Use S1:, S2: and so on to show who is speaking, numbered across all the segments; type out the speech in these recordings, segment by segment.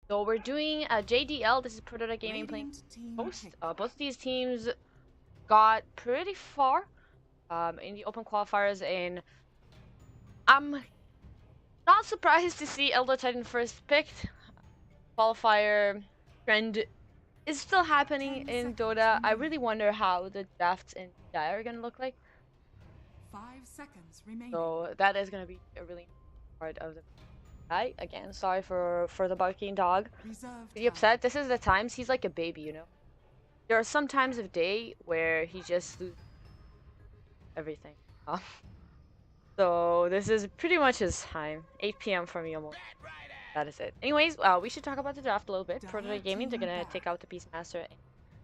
S1: So we're doing a JDL. This is ProDota Gaming playing host. Both of these teams got pretty far in the open qualifiers, and I'm not surprised to see Elder Titan first picked. Qualifier trend is still happening in Dota. I really wonder how the drafts in DI are gonna look like.
S2: 5 seconds remaining.
S1: So that is gonna be a really part of the. Hi again. Sorry for the barking dog. Pretty upset. This is the times he's like a baby, you know. There are some times of day where he just loses everything. So this is pretty much his time. 8 p.m. for me almost. That is it. Anyways, we should talk about the draft a little bit. ProDota Gaming, they're gonna take out the Beastmaster and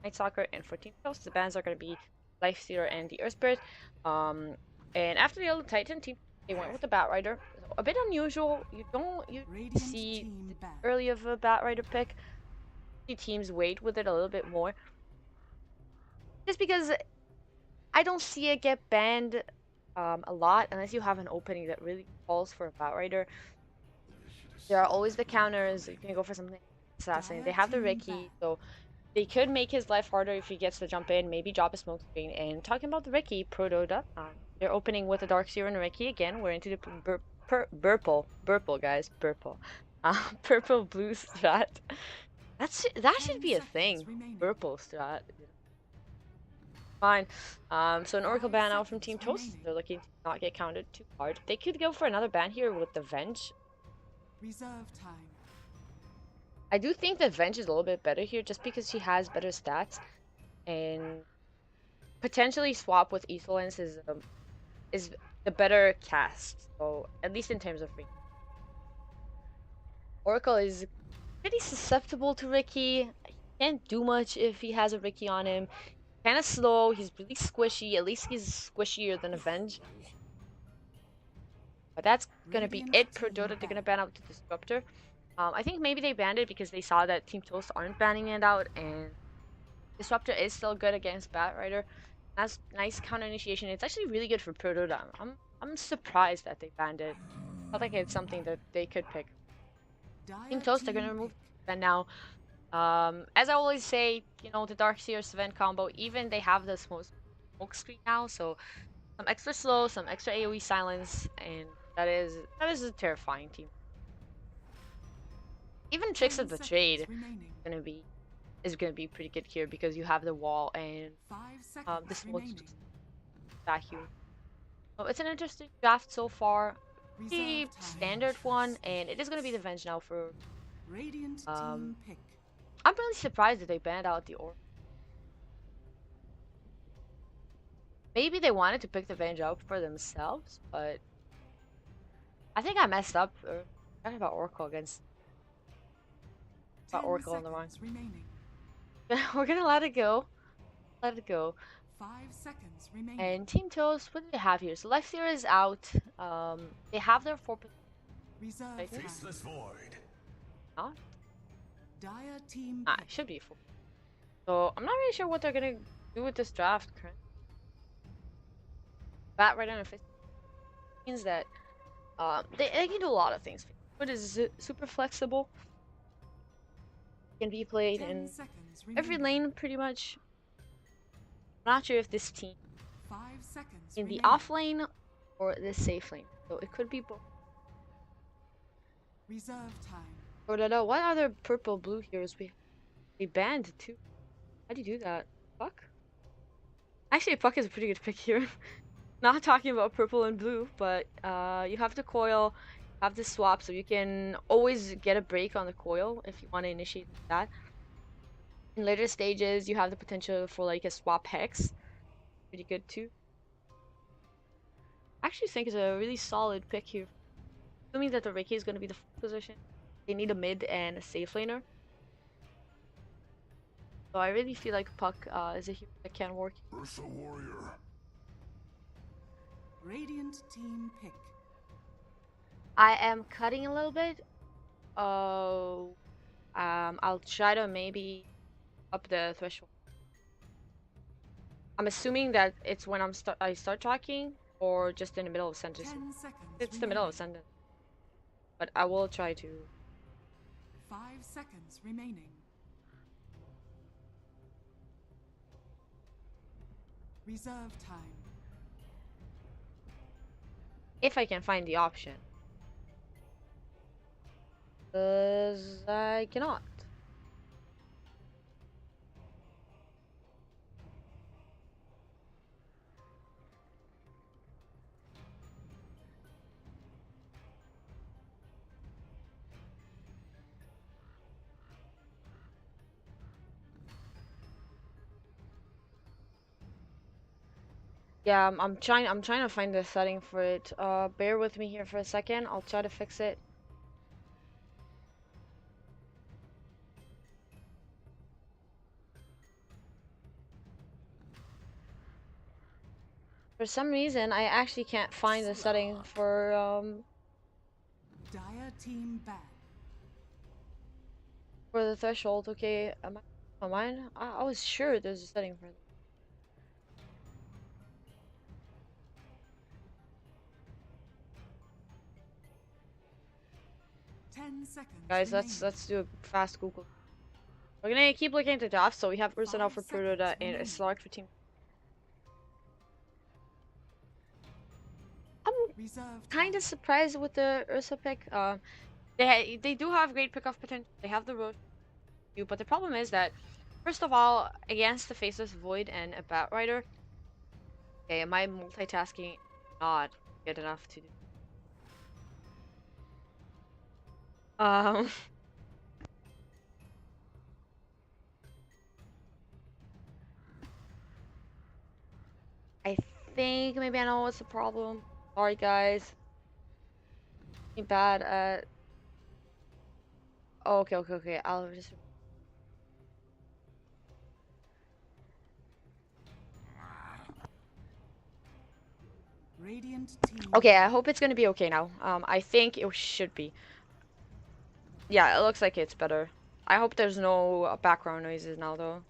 S1: Night Stalker, and for Team Toast, the bans are gonna be Lifestealer and the Earth Spirit. And after the Elder Titan team, they went with the Batrider. A bit unusual. You don't see early of a Batrider pick. Teams wait with it a little bit more. Just because I don't see it get banned a lot unless you have an opening that really calls for a Batrider. There are always the counters. You can go for something assassin. They have the Ricky, so they could make his life harder if he gets to jump in, maybe drop a smoke screen. And talking about the Ricky, ProDota, they're opening with a Darkseer and a Ricky again. We're into the Burple, guys, Burple. Purple blue strat. That should be a thing. Purple strat. Fine. So an Oracle ban out from Team Toast. They're looking to not get counted too hard. They could go for another ban here with the Venge.
S2: Reserve time.
S1: I do think that Venge is a little bit better here just because she has better stats, and potentially swap with Esolence is the better cast. So at least in terms of range. Oracle is pretty susceptible to Ricky. He can't do much if he has a Ricky on him. Kind of slow. He's really squishy. At least he's squishier than Avenge. But that's gonna be it. ProDota, they're gonna ban out the Disruptor. I think maybe they banned it because they saw that Team Toast aren't banning it out, and Disruptor is still good against Batrider. That's nice counter initiation. It's actually really good for ProDota. I'm surprised that they banned it. I felt like it's something that they could pick. Team Toast, they're gonna remove Ben now. As I always say, you know, the Darkseer Sven combo, even they have the smoke screen now, so some extra slow, some extra AoE silence, and that is a terrifying team. Even Tricks of the Trade is gonna be pretty good here because you have the wall and the smoke vacuum. So it's an interesting draft so far. Pretty standard one, and it is gonna be the Venge now for I'm really surprised that they banned out the Orb. Maybe they wanted to pick the Venge out for themselves, but I think I messed up. Talking about Oracle against Oracle on the wrong. We're gonna let it go. Let it go.
S2: 5 seconds remaining.
S1: And Team Toast, what do they have here? So Lifestealer is out. They have their 4.
S2: Reserve
S3: Faceless void.
S1: Not?
S2: Dire team.
S1: It should be 4. So I'm not really sure what they're gonna do with this draft. Batrider and Fist means that they can do a lot of things. It is super flexible. Can be played in every lane pretty much. I'm not sure if this team
S2: 5 seconds
S1: in the off lane or the safe lane. So it could be both.
S2: Reserve time.
S1: ProDota, what other purple blue heroes we banned too? How do you do that? Puck? Actually, Puck is a pretty good pick here. Not talking about purple and blue, but you have the coil, have the swap, so you can always get a break on the coil if you want to initiate that. In later stages, you have the potential for like a swap hex. Pretty good too. I actually think it's a really solid pick here. Assuming that the Ricky is going to be the position. They need a mid and a safe laner. So I really feel like Puck is a hero that can work.
S3: Ursa Warrior.
S2: Radiant team pick.
S1: I am cutting a little bit. I'll try to maybe up the threshold. I'm assuming that it's when I start talking or just in the middle of a sentence. It's the middle of a sentence. But I will try to
S2: 5 seconds remaining. Reserve time.
S1: If I can find the option. Because I cannot. Yeah, I'm trying to find the setting for it. Bear with me here for a second. I'll try to fix it. For some reason, I actually can't find the setting for
S2: Dire team ban.
S1: for the threshold. Okay, am I mine? I was sure there's a setting for it.
S2: 10 seconds
S1: Guys,
S2: remaining.
S1: let's do a fast Google. We're gonna keep looking into drafts. So we have Ursa now
S2: 5
S1: for
S2: seconds
S1: ProDota and
S2: remaining.
S1: Slark for team.
S2: Reserve
S1: Kind
S2: time.
S1: of surprised with the Ursa pick. They do have great pickoff potential. They have the road, but the problem is that first of all, against the Faceless Void and a Bat Rider, okay, my multitasking not good enough to do. Um, I think maybe I know what's the problem. Sorry, guys. I'm bad at. Oh, okay. I'll just.
S2: Radiant team.
S1: Okay, I hope it's gonna be okay now. I think it should be. Yeah, it looks like it's better. I hope there's no background noises now, though.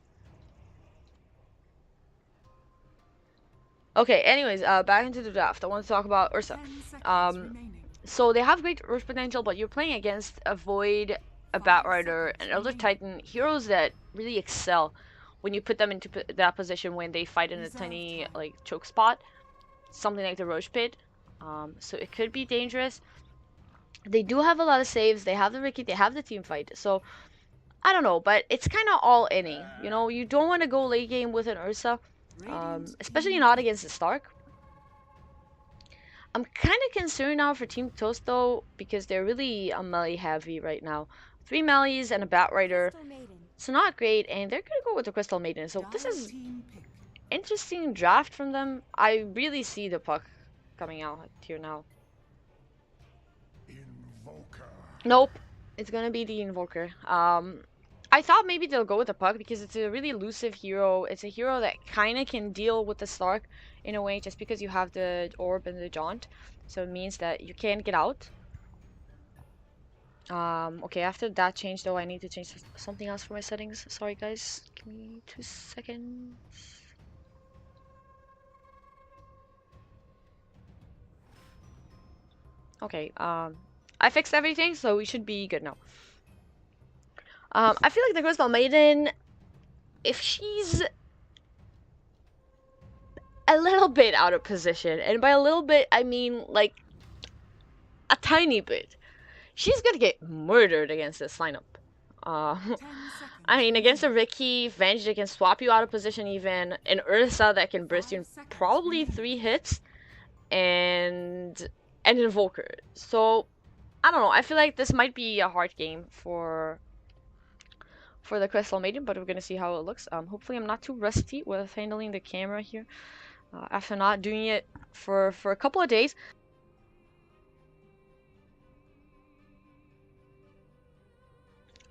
S1: Okay, anyways, back into the draft. I want to talk about Ursa.
S2: 10 seconds
S1: Um,
S2: remaining.
S1: so they have great Ursa potential, but you're playing against a Void, a
S2: 5
S1: Bat Rider,
S2: seconds
S1: an Elder
S2: remaining.
S1: Titan, heroes that really excel when you put them into that position when they fight in a
S2: Reserve
S1: tiny,
S2: time.
S1: like, choke spot. Something like the Roche Pit. So it could be dangerous. They do have a lot of saves. They have the Ricky, they have the team fight. So I don't know, but it's kind of all inning. You know, you don't want to go late game with an Ursa,
S2: Radiant
S1: especially
S2: team
S1: not
S2: pick.
S1: against the Stark. I'm kind of concerned now for Team Toast though, because they're really melee heavy right now. 3 melees and a Bat Rider, so not great, and they're gonna go with the Crystal Maiden. So this
S2: Dire
S1: is
S2: team pick.
S1: interesting draft from them. I really see the puck coming out here now.
S3: Invoker.
S1: Nope, it's gonna be the Invoker. I thought maybe they'll go with the Puck because it's a really elusive hero. It's a hero that kind of can deal with the Stark in a way just because you have the Orb and the Jaunt. So it means that you can get out. Okay, after that change though, I need to change something else for my settings. Sorry guys, give me 2 seconds. Okay, I fixed everything, so we should be good now. I feel like the Crystal Maiden, if she's a little bit out of position, and by a little bit, I mean like a tiny bit, she's gonna get murdered against this lineup.
S2: 10
S1: I mean,
S2: seconds
S1: against a
S2: remaining.
S1: Ricky, Venge that can swap you out of position even, an Ursa that can burst you in
S2: 5 seconds
S1: probably
S2: remaining.
S1: 3 hits, and an Invoker. So, I don't know, I feel like this might be a hard game for the Crystal Maiden, but we're gonna see how it looks. Hopefully I'm not too rusty with handling the camera here. After not doing it for a couple of days.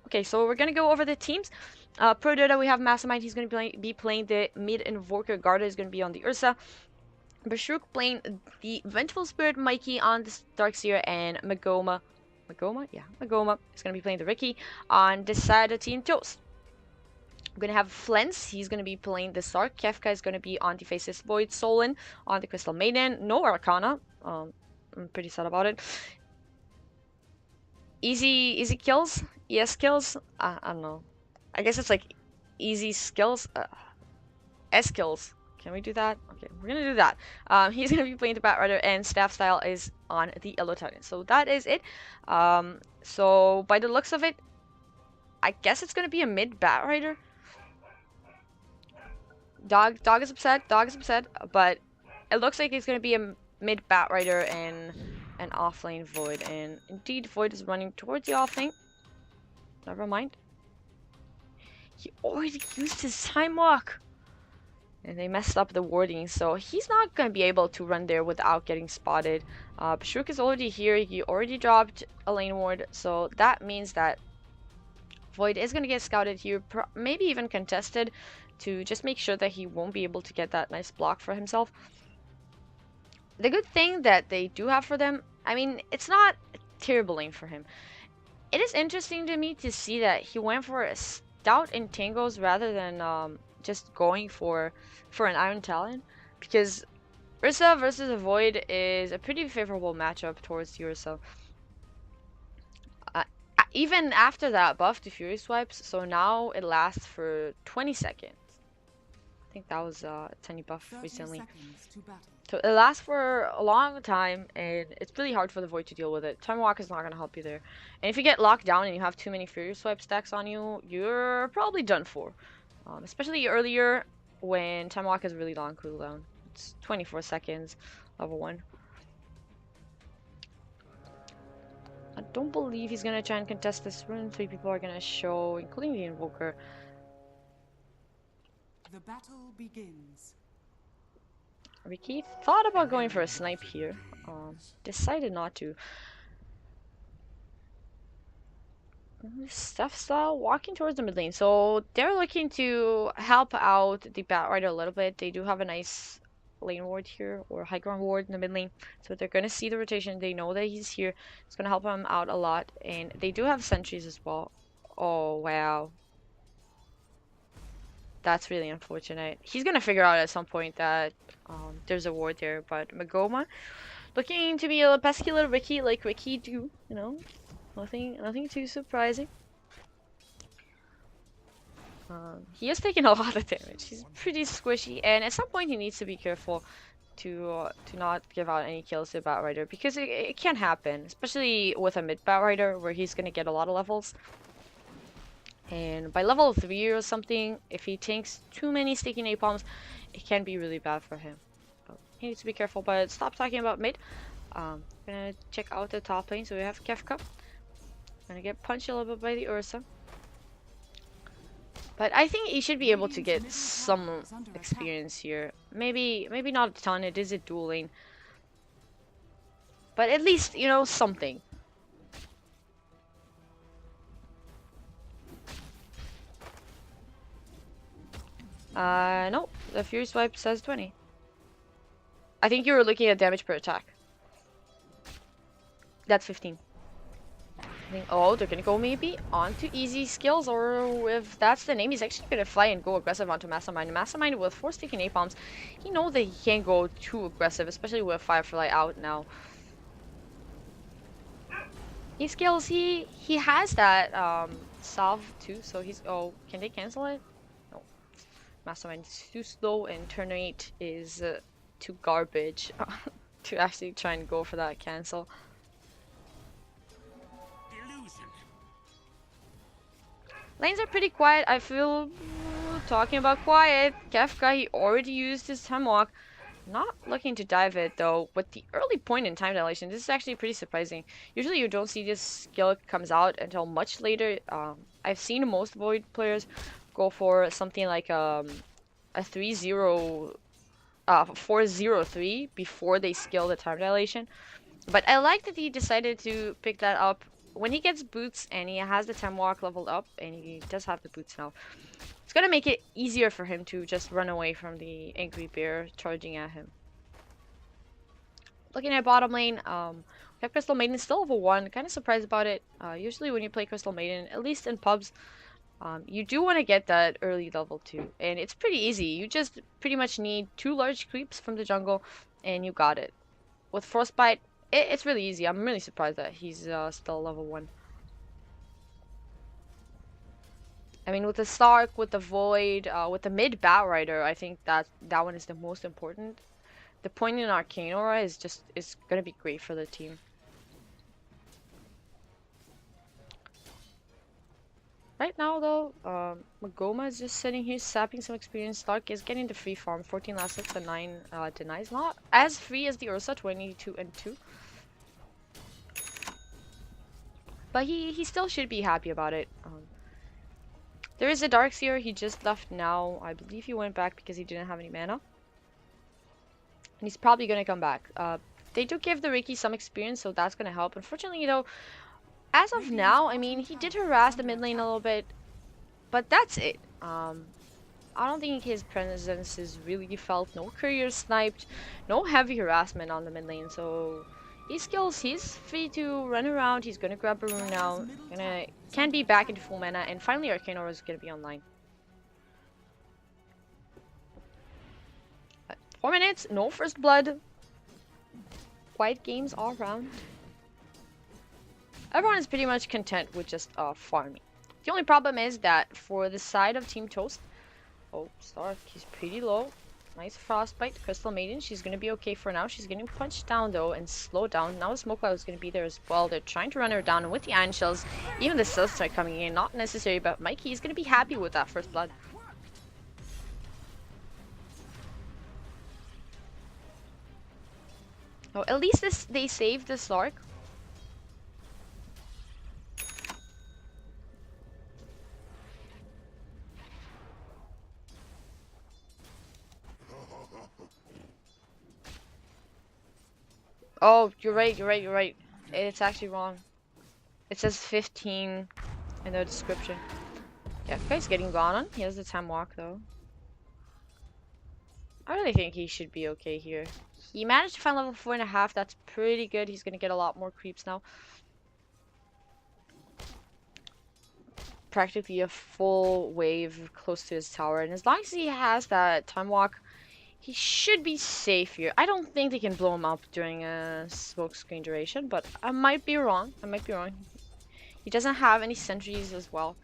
S1: Okay, so we're gonna go over the teams. ProDota, we have Mastermind. He's gonna be playing the mid Invoker. Garda is gonna be on the Ursa. Bashuk playing the Vengeful Spirit. Mikey on the Darkseer, and Magoma. Magoma is gonna be playing the Ricky on this side of Team Toast. We're gonna have Flens. He's gonna be playing the Stark. Kefka is gonna be on the Faceless Void. Solon on the Crystal Maiden. No Arcana. I'm pretty sad about it. Easy kills. ES skills? I don't know. I guess it's like easy skills. S skills. Can we do that? Okay, we're gonna do that. He's gonna be playing the Batrider, and staff style is on the Yellow Titan. So that is it. So by the looks of it, I guess it's gonna be a mid Batrider. Dog is upset. Dog is upset, but it looks like it's gonna be a mid Batrider and an offlane Void. And indeed, Void is running towards the offlane. Never mind. He already used his time walk. And they messed up the warding, so he's not going to be able to run there without getting spotted. Bashuk is already here. He already dropped a lane ward, so that means that Void is going to get scouted here, maybe even contested, to just make sure that he won't be able to get that nice block for himself. The good thing that they do have for them, I mean, it's not a terrible lane for him. It is interesting to me to see that he went for a stout in tangos rather than just going for an Iron Talon, because Ursa versus a Void is a pretty favorable matchup towards the Ursa. Even after that buff to Fury Swipes, so now it lasts for 20 seconds. I think that was a tiny buff recently. So it lasts for a long time, and it's really hard for the Void to deal with it. Time Walk is not going to help you there. And if you get locked down and you have too many Fury Swipe stacks on you, you're probably done for. Especially earlier when Time Walk has really long cooldown. It's 24 seconds, level 1. I don't believe he's going to try and contest this rune. 3 people are going to show, including the Invoker.
S2: The battle begins.
S1: Ricky thought about going for a snipe here. Decided not to. Stuff style walking towards the mid lane. So they're looking to help out the Batrider a little bit. They do have a nice lane ward here, or high ground ward in the mid lane. So they're gonna see the rotation. They know that he's here. It's gonna help him out a lot. And they do have sentries as well. Oh wow. That's really unfortunate. He's gonna figure out at some point that there's a ward there, but Magoma looking to be a pesky little Ricky, like Ricky do, you know. Nothing too surprising. He is taking a lot of damage. He's pretty squishy, and at some point he needs to be careful to not give out any kills to Batrider, because it can happen, especially with a mid Batrider where he's gonna get a lot of levels. And by level 3 or something, if he tanks too many sticky napalms, it can be really bad for him. So he needs to be careful, but stop talking about mid. Gonna check out the top lane, so we have Kefka. Gonna get punched a little bit by the Ursa. But I think he should be able to get some experience here. Maybe not a ton, it is a dual lane. But at least, you know, something. No, the Fury Swipe says 20. I think you were looking at damage per attack. That's 15. Oh, they're gonna go maybe onto easy skills, or if that's the name, he's actually gonna fly and go aggressive onto Mastermind. Mastermind with 4 sticky napalms, he knows that he can't go too aggressive, especially with Firefly out now. He skills, he has that salve too, so he's, oh, can they cancel it? No. Mastermind is too slow, and turn rate is too garbage to actually try and go for that cancel. Lanes are pretty quiet. I feel, talking about quiet, Kefka, he already used his time walk. Not looking to dive it though. With the early point in time dilation, this is actually pretty surprising. Usually you don't see this skill comes out until much later. I've seen most Void players go for something like a 3-0, 4-0-3 before they skill the time dilation. But I like that he decided to pick that up when he gets boots, and he has the time walk leveled up, and he does have the boots now. It's gonna make it easier for him to just run away from the angry bear charging at him. Looking at bottom lane, we have Crystal Maiden still level 1. Kind of surprised about it. Usually when you play Crystal Maiden, at least in pubs, you do want to get that early level 2, and it's pretty easy. You just pretty much need 2 large creeps from the jungle, and you got it. With Frostbite, it's really easy. I'm really surprised that he's still level 1. I mean, with the Stark, with the Void, with the mid Batrider, I think that one is the most important. The point in Arcane Aura is gonna be great for the team. Right now, though, Magoma is just sitting here sapping some experience. Stark is getting the free farm, 14 last hits and 9 denies. Not as free as the Ursa, 22 and 2. But he still should be happy about it. There is a Darkseer, he just left now. I believe he went back because he didn't have any mana. And he's probably gonna come back. They do give the Ricky some experience, so that's gonna help. Unfortunately, though, as of now, I mean, he did harass the mid lane a little bit, but that's it. I don't think his presence is really felt. No courier sniped, no heavy harassment on the mid lane. So these skills, he's free to run around. He's gonna grab a rune now. Can be back into full mana, and finally Arcane Aura is gonna be online. 4 minutes, no first blood. Quiet games all around. Everyone is pretty much content with just farming. The only problem is that for the side of Team Toast, oh, Stark, he's pretty low. Nice Frostbite. Crystal Maiden, she's going to be okay for now. She's getting punched down, though, and slowed down. Now the Smoke Cloud is going to be there as well. They're trying to run her down, and with the Iron Shells, even the Silks are coming in. Not necessary, but Mikey is going to be happy with that first blood. Oh, at least they saved the Stark. Oh, you're right. It's actually wrong. It says 15 in the description. Yeah, guy's getting gone on. He has the time walk, though. I really think he should be okay here. He managed to find level 4.5. That's pretty good. He's gonna get a lot more creeps now. Practically a full wave close to his tower. And as long as he has that time walk, he should be safe here. I don't think they can blow him up during a smoke screen duration, but I might be wrong. He doesn't have any sentries as well.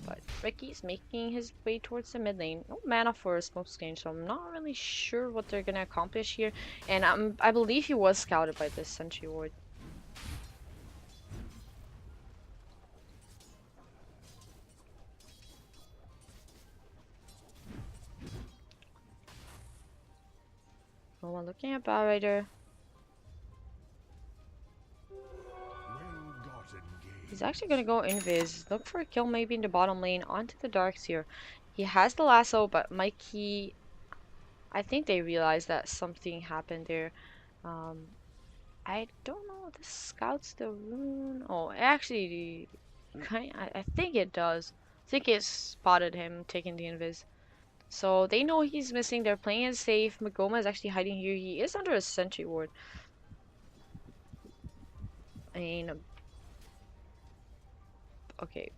S1: But Ricky's making his way towards the mid lane. No mana for a smoke screen, so I'm not really sure what they're gonna accomplish here. And I believe he was scouted by this sentry ward. No one looking at Batrider. He's actually gonna go invis. Look for a kill maybe in the bottom lane onto the Darkseer. He has the lasso, but Mikey, I think they realized that something happened there. I don't know. This scouts the rune. Oh, actually, I think it does. I think it spotted him taking the invis. So they know he's missing. They're playing it safe. Magoma is actually hiding here. He is under a sentry ward. I mean, okay.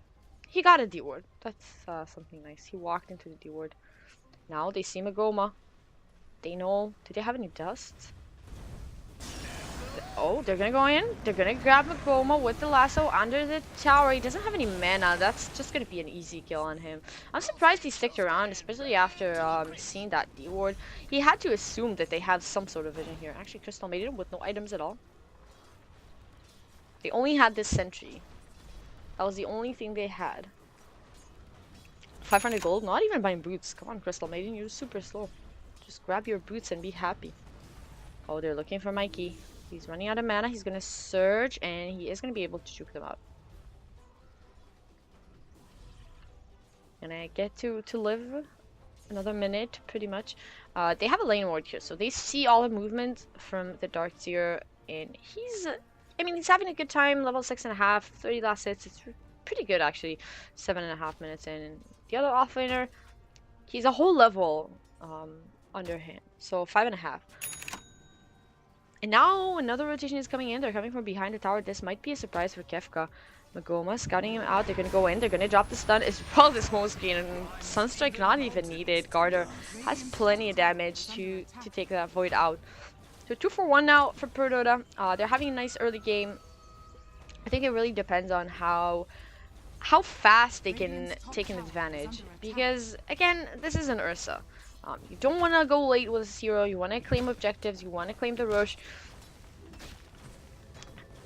S1: He got a D ward. That's something nice. He walked into the D ward. Now they see Magoma. They know. Do they have any dust? Oh, they're gonna go in. They're gonna grab Magoma with the lasso under the tower. He doesn't have any mana. That's just gonna be an easy kill on him. I'm surprised he sticked around, especially after seeing that D ward. He had to assume that they had some sort of vision here. Actually, Crystal Maiden with no items at all. They only had this sentry. That was the only thing they had. 500 gold, not even buying boots. Come on, Crystal Maiden, you're super slow. Just grab your boots and be happy. Oh, they're looking for Mikey. He's running out of mana. He's gonna surge, and he is gonna be able to juke them out. And I get to live another minute, pretty much. They have a lane ward here, so they see all the movement from the Darkseer, and he's, I mean, he's having a good time. Level 6.5, 30 last hits. It's pretty good, actually. 7.5 minutes in. And the other offlaner, he's a whole level under him, so 5.5. And now another rotation is coming in. They're coming from behind the tower. This might be a surprise for Kefka. Magoma scouting him out. They're gonna go in. They're gonna drop the stun as well. This smoke screen, and Sunstrike not even needed. Garter has plenty of damage to take that void out. So 2-for-1 now for ProDota. They're having a nice early game. I think it really depends on how how fast they can take an advantage. Because again, this is an Ursa. You don't want to go late with a 0. You want to claim objectives. You want to claim the rush.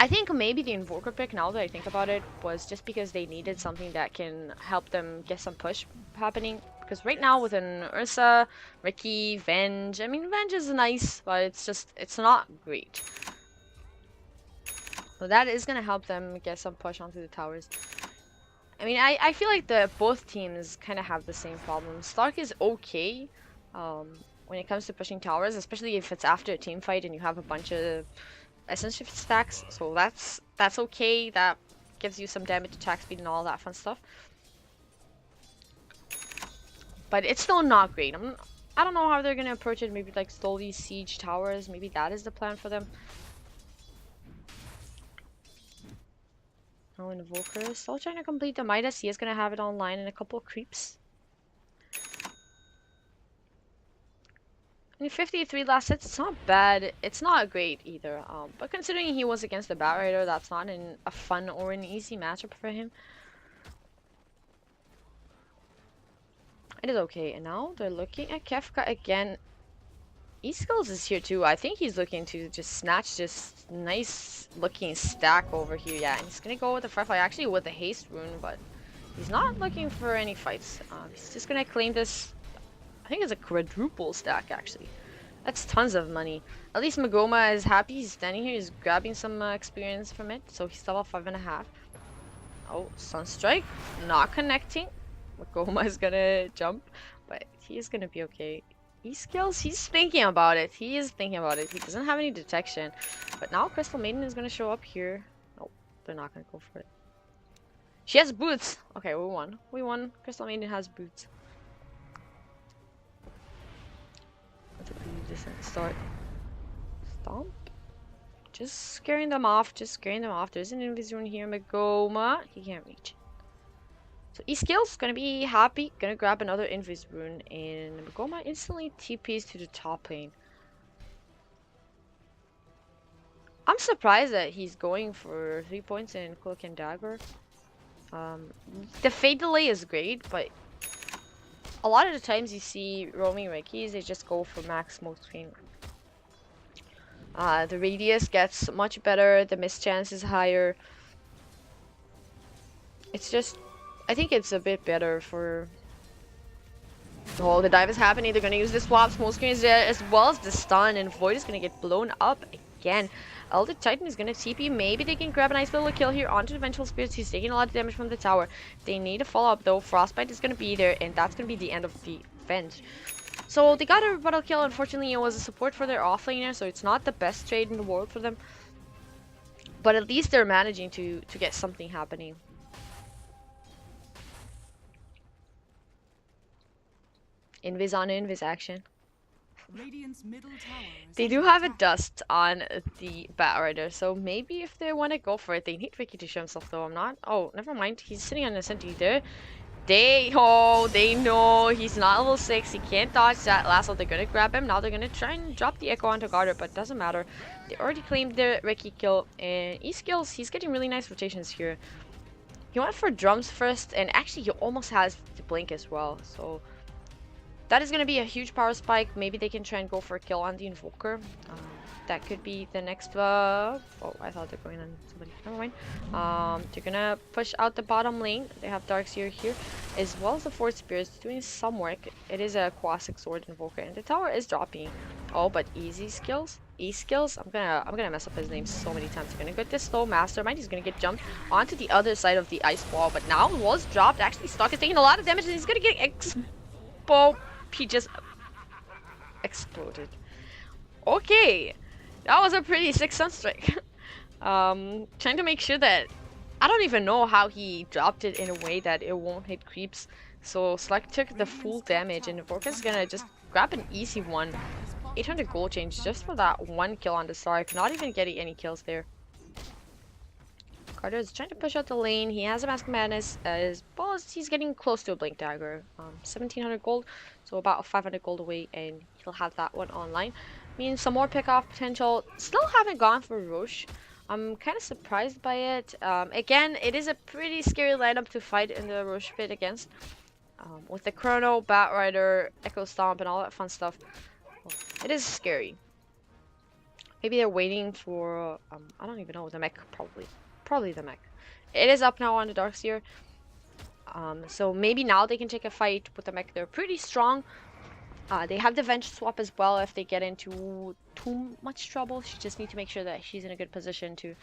S1: I think maybe the Invoker pick, now that I think about it, was just because they needed something that can help them get some push happening. Because right now with an Ursa, Ricky, Venge, I mean Venge is nice, but it's not great. So that is gonna help them get some push onto the towers. I mean, I feel like both teams kind of have the same problem. Stark is okay when it comes to pushing towers, especially if it's after a team fight and you have a bunch of essentially stacks, so that's okay. That gives you some damage, attack speed, and all that fun stuff. But it's still not great. I don't know how they're gonna approach it. Maybe like slowly siege towers. Maybe that is the plan for them. Oh, Invoker is still trying to complete the Midas. He is gonna have it online in a couple of creeps. I mean, 53 last hits, it's not bad. It's not great either. But considering he was against the Bat Rider, that's not a fun or an easy matchup for him. It is okay. And now they're looking at Kefka again. E-Skills is here too. I think he's looking to just snatch this nice looking stack over here. Yeah, and he's gonna go with the Firefly, actually with the haste rune, but he's not looking for any fights. He's just gonna claim this. I think it's a quadruple stack, actually. That's tons of money. At least Magoma is happy. He's standing here. He's grabbing some experience from it. So he's level 5.5. Oh, Sunstrike. Not connecting. Magoma is gonna jump. But he is gonna be okay. E-Skills, he's thinking about it. He is thinking about it. He doesn't have any detection. But now Crystal Maiden is gonna show up here. Nope, they're not gonna go for it. She has boots. Okay, we won. We won. Crystal Maiden has boots. Decent start. Stomp. Just scaring them off. Just scaring them off. There's an invis rune here. Magoma. He can't reach it. So E-Skills gonna be happy. Gonna grab another invis rune. And Magoma instantly TPs to the top lane. I'm surprised that he's going for 3 points in Cloak and Dagger. The fade delay is great, but a lot of the times you see roaming Rickies, they just go for max smoke screen. The radius gets much better, the miss chance is higher. It's just, I think it's a bit better for... Oh, the dive is happening, they're gonna use the swap, smoke screen is there, as well as the stun, and Void is gonna get blown up again. Elder Titan is gonna TP. Maybe they can grab a nice little kill here onto the Vengeful Spirits. He's taking a lot of damage from the tower. They need a follow-up though. Frostbite is gonna be there, and that's gonna be the end of the Venge. So they got a rebuttal kill. Unfortunately, it was a support for their offlaner, so it's not the best trade in the world for them. But at least they're managing to get something happening. Invis on invis action. They do have a dust on the Bat Rider, so maybe if they want to go for it, they need Ricky to show himself though. I'm not. Oh, never mind. He's sitting on a sentry there. They know he's not level 6. He can't dodge that lasso. They're gonna grab him. Now they're gonna try and drop the Echo onto Garter, but it doesn't matter. They already claimed the Ricky kill, and E-Skills, he's getting really nice rotations here. He went for drums first, and actually he almost has the blink as well, so that is going to be a huge power spike. Maybe they can try and go for a kill on the Invoker. That could be the next... oh, I thought they're going on somebody. Never mind. They're going to push out the bottom lane. They have Darkseer here, as well as the Force Spirits doing some work. It is a Quasic Sword Invoker, and the tower is dropping. Oh, but E-Skills? I'm gonna mess up his name so many times. He's gonna get this slow mastermind. He's gonna get jumped onto the other side of the ice wall. But now the wall is dropped. Actually, Stock is taking a lot of damage, and he's gonna get he just exploded. Okay, that was a pretty sick Sunstrike. Trying to make sure that I don't even know how he dropped it in a way that it won't hit creeps. So Slack took the full damage, and Vorka's gonna just grab an easy one. 800 gold change just for that one kill on the Stark. Not even getting any kills there. Carter is trying to push out the lane. He has a Mask of Madness as well as he's getting close to a Blink Dagger. 1700 gold, so about 500 gold away, and he'll have that one online. Means some more pick-off potential. Still haven't gone for Roche. I'm kind of surprised by it. Again, it is a pretty scary lineup to fight in the Roche pit against. With the Chrono, Batrider, Echo Stomp, and all that fun stuff. It is scary. Maybe they're waiting for, I don't even know, the mech, probably. Probably the mech. It is up now on the Darkseer. So maybe now they can take a fight with the mech. They're pretty strong. They have the Venge swap as well if they get into too much trouble. She just need to make sure that she's in a good position to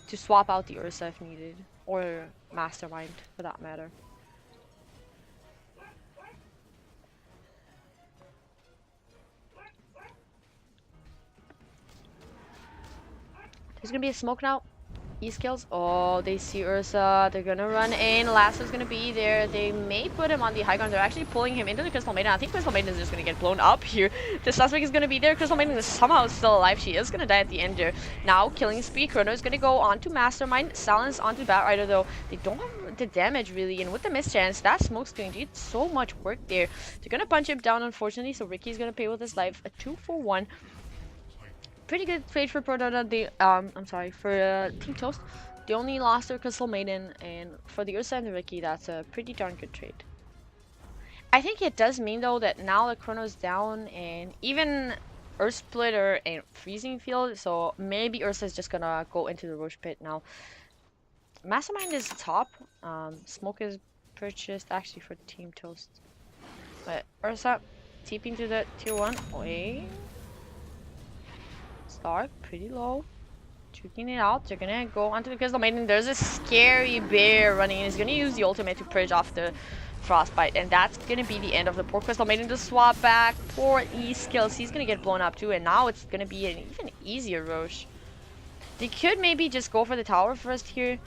S1: swap out the Ursa if needed. Or Mastermind, for that matter. There's gonna be a smoke now. E-skills. Oh, they see Ursa. They're gonna run in. Lasso's gonna be there. They may put him on the high ground. They're actually pulling him into the Crystal Maiden. I think Crystal Maiden is just gonna get blown up here. The suspect is gonna be there. Crystal Maiden is somehow still alive. She is gonna die at the end there. Now, killing spree. Chrono is gonna go on to Mastermind. Silence onto Batrider though. They don't have the damage really. And with the mischance, that smoke's doing so much work there. They're gonna punch him down unfortunately. So Ricky's gonna pay with his life. A 2-for-1. Pretty good trade for ProDota. I'm sorry, for Team Toast. They only lost their Crystal Maiden, and for the Ursa and the Ricky, that's a pretty darn good trade. I think it does mean though that now the Chrono's down, and even Earth Splitter and Freezing Field, so maybe Ursa is just gonna go into the Roche pit now. Mastermind is top. Smoke is purchased actually for Team Toast, but Ursa TPing to the tier 1. Wait. Stark, pretty low. Tweaking it out. They're gonna go onto the Crystal Maiden. There's a scary bear running. He's gonna use the ultimate to purge off the Frostbite. And that's gonna be the end of the poor Crystal Maiden. To swap back for E-skills. He's gonna get blown up too. And now it's gonna be an even easier Roche. They could maybe just go for the tower first here.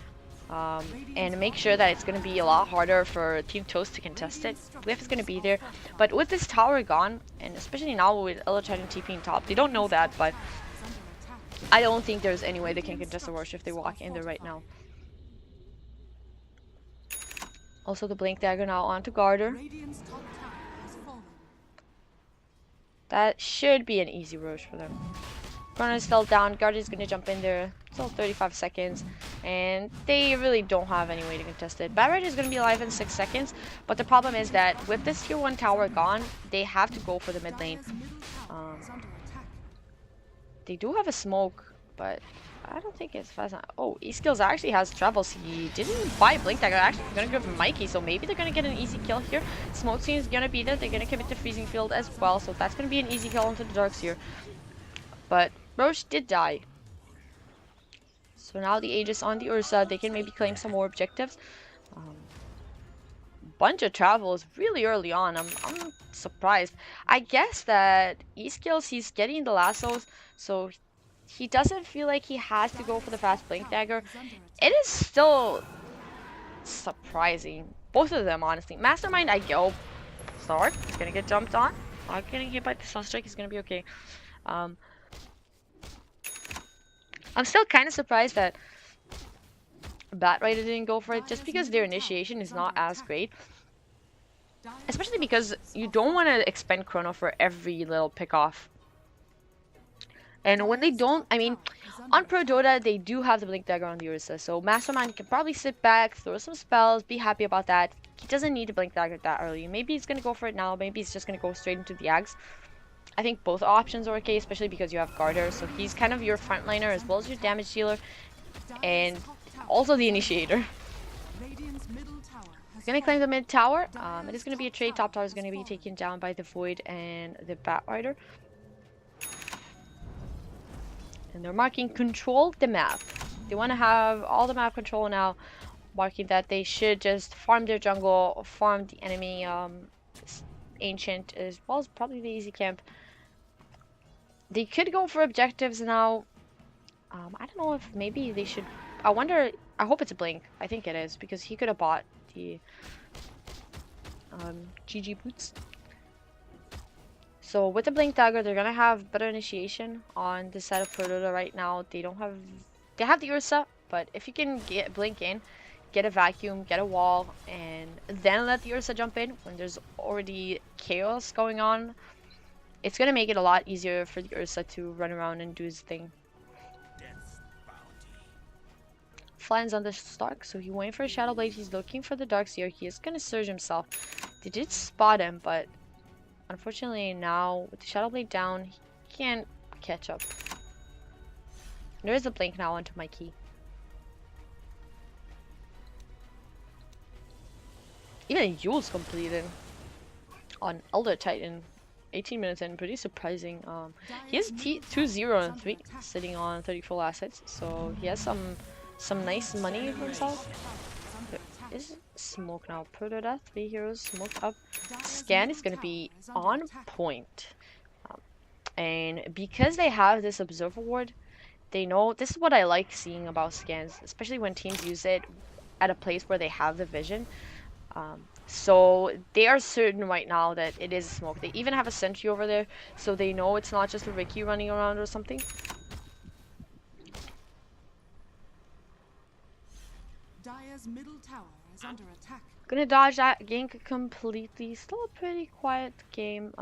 S1: And make sure that it's going to be a lot harder for Team Toast to contest it. Glyph is going to be there. But with this tower gone, and especially now with Elytra and TP in top, they don't know that, but I don't think there's any way they can contest the Roche if they walk in there right now. Also the Blink Dagger now onto Garter. That should be an easy Roche for them. Chrono is still down. Garter is going to jump in there. Still 35 seconds. And they really don't have any way to contest it. Batrider is going to be alive in 6 seconds. But the problem is that with this tier 1 tower gone, they have to go for the mid lane. They do have a smoke, but I don't think it's fast enough. Oh, E-skills actually has travels. He didn't buy Blink Dagger. Actually, going to give Mikey, so maybe they're going to get an easy kill here. Smoke Scene is going to be there. They're going to commit to Freezing Field as well, so that's going to be an easy kill into the Darkseer. But Roche did die. So now the Aegis on the Ursa. They can maybe claim some more objectives. Bunch of travels really early on. I'm surprised. I guess that E-skills, he's getting the lassos, so he doesn't feel like he has to go for the fast Blink Dagger. It is still surprising. Both of them, honestly. Mastermind, I go. Stark, he's gonna get jumped on. Not getting hit by the Sunstrike, he's gonna be okay. I'm still kind of surprised that Batrider didn't go for it, just because their initiation is not as great. Especially because you don't want to expend Chrono for every little pick-off. And when they don't, I mean, on ProDota, they do have the Blink Dagger on the Ursa, so Mastermind can probably sit back, throw some spells, be happy about that. He doesn't need to Blink Dagger that early. Maybe he's going to go for it now, maybe he's just going to go straight into the Ags. I think both options are okay, especially because you have Garter, so he's kind of your frontliner as well as your damage dealer, and also the initiator. He's gonna claim the mid tower. It is gonna be a trade. Top tower is gonna be taken down by the Void and the Batrider. And they're marking control the map. They want to have all the map control now, marking that they should just farm their jungle, farm the enemy ancient, as well as probably the easy camp. They could go for objectives now. I don't know if maybe they should. I wonder. I hope it's a Blink. I think it is, because he could have bought the GG boots. So with the Blink Dagger, they're gonna have better initiation on this side of ProDota right now. They don't have. They have the Ursa, but if you can get Blink in, get a vacuum, get a wall, and then let the Ursa jump in when there's already chaos going on, it's gonna make it a lot easier for the Ursa to run around and do his thing. Flan's on the Stark, so he went for a Shadow Blade. He's looking for the Darkseer. He is gonna surge himself. They did spot him, but unfortunately now with the Shadow Blade down, he can't catch up. There is a blink now onto my key. Even Yule's completed on Elder Titan. 18 minutes in, pretty surprising. He has 2-0 and 3, sitting on 30 full assets, so he has some nice money for himself. There is smoke now. ProDota, 3 heroes, smoked up. Scan is gonna be on point, and because they have this Observer Ward, they know this is what I like seeing about scans, especially when teams use it at a place where they have the vision. So they are certain right now that it is smoke. They even have a sentry over there, so they know it's not just a Ricky running around or something.
S2: Dire's middle tower is under attack.
S1: Gonna dodge that gank completely. Still a pretty quiet game.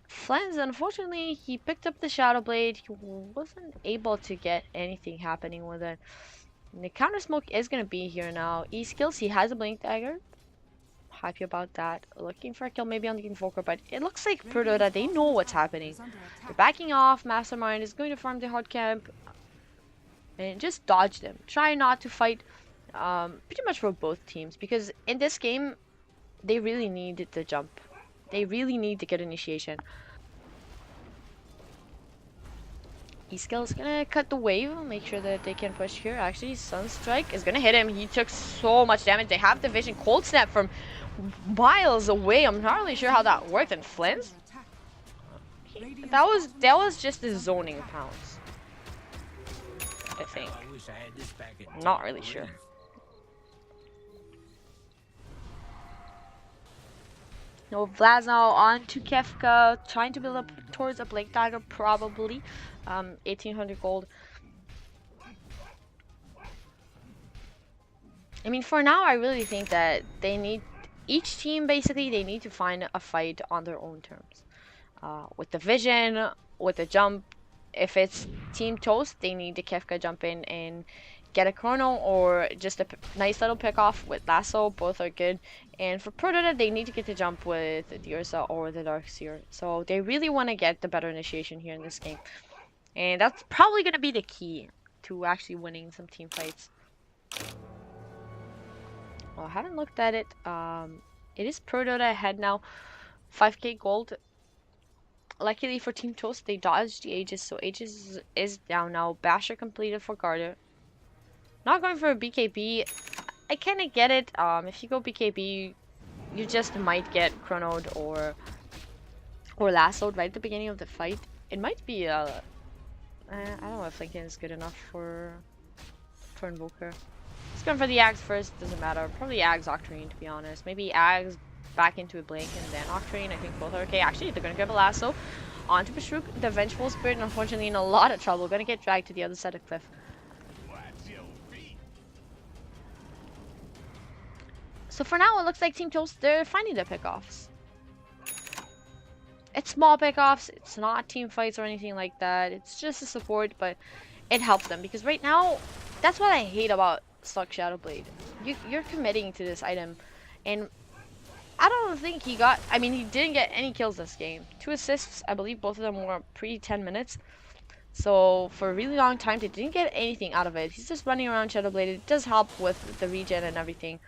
S1: Flens, unfortunately, he picked up the Shadow Blade. He wasn't able to get anything happening with it. And the counter smoke is gonna be here now. E-skills, he has a blink dagger. Happy about that. Looking for a kill maybe on the Invoker, but it looks like ProDota, they know what's happening. They're backing off. Mastermind is going to farm the hard camp and just dodge them. Try not to fight pretty much for both teams, because in this game they really need the jump. They really need to get initiation. E-skill is gonna cut the wave, make sure that they can push here. Actually, Sunstrike is gonna hit him. He took so much damage. They have the vision. Cold Snap from miles away. I'm not really sure how that worked. And Flint? That was just the zoning pounds, I think. Not really sure. No, Vlad's now on to Kefka, trying to build up towards a Blink Dagger, probably. 1800 gold. I mean, for now, I really think that they need, each team basically, they need to find a fight on their own terms. With the vision, with the jump. If it's Team Toast, they need the Kefka jump in and get a chrono, or just a nice little pick off with lasso. Both are good. And for ProDota, they need to get the jump with the Ursa or the Darkseer. So they really want to get the better initiation here in this game. And that's probably going to be the key to actually winning some team fights. Well, I haven't looked at it. It is ProDota ahead now. 5k gold. Luckily for Team Toast, they dodged the Aegis, so Aegis is down now. Basher completed for Garter. Not going for a BKB. I kind of get it. If you go BKB, you just might get chronoed or lassoed right at the beginning of the fight. It might be I don't know if Lincoln is good enough for Invoker. He's going for the Ags first. Doesn't matter. Probably Ags Octarine, to be honest. Maybe Ags back into a Blink and then Octarine. I think both are okay. Actually, they're gonna grab a lasso onto Bashrook. The Vengeful Spirit, unfortunately, in a lot of trouble. Gonna get dragged to the other side of the cliff. So for now, it looks like Team Toast, they're finding their pickoffs. It's small pickoffs. It's not team fights or anything like that. It's just a support, but it helps them, because right now, that's what I hate about Stuck Shadow Blade. You're committing to this item, and I don't think he got, I mean, he didn't get any kills this game. 2 assists, I believe both of them were pre-10 minutes. So for a really long time, they didn't get anything out of it. He's just running around Shadow Blade. It does help with the regen and everything,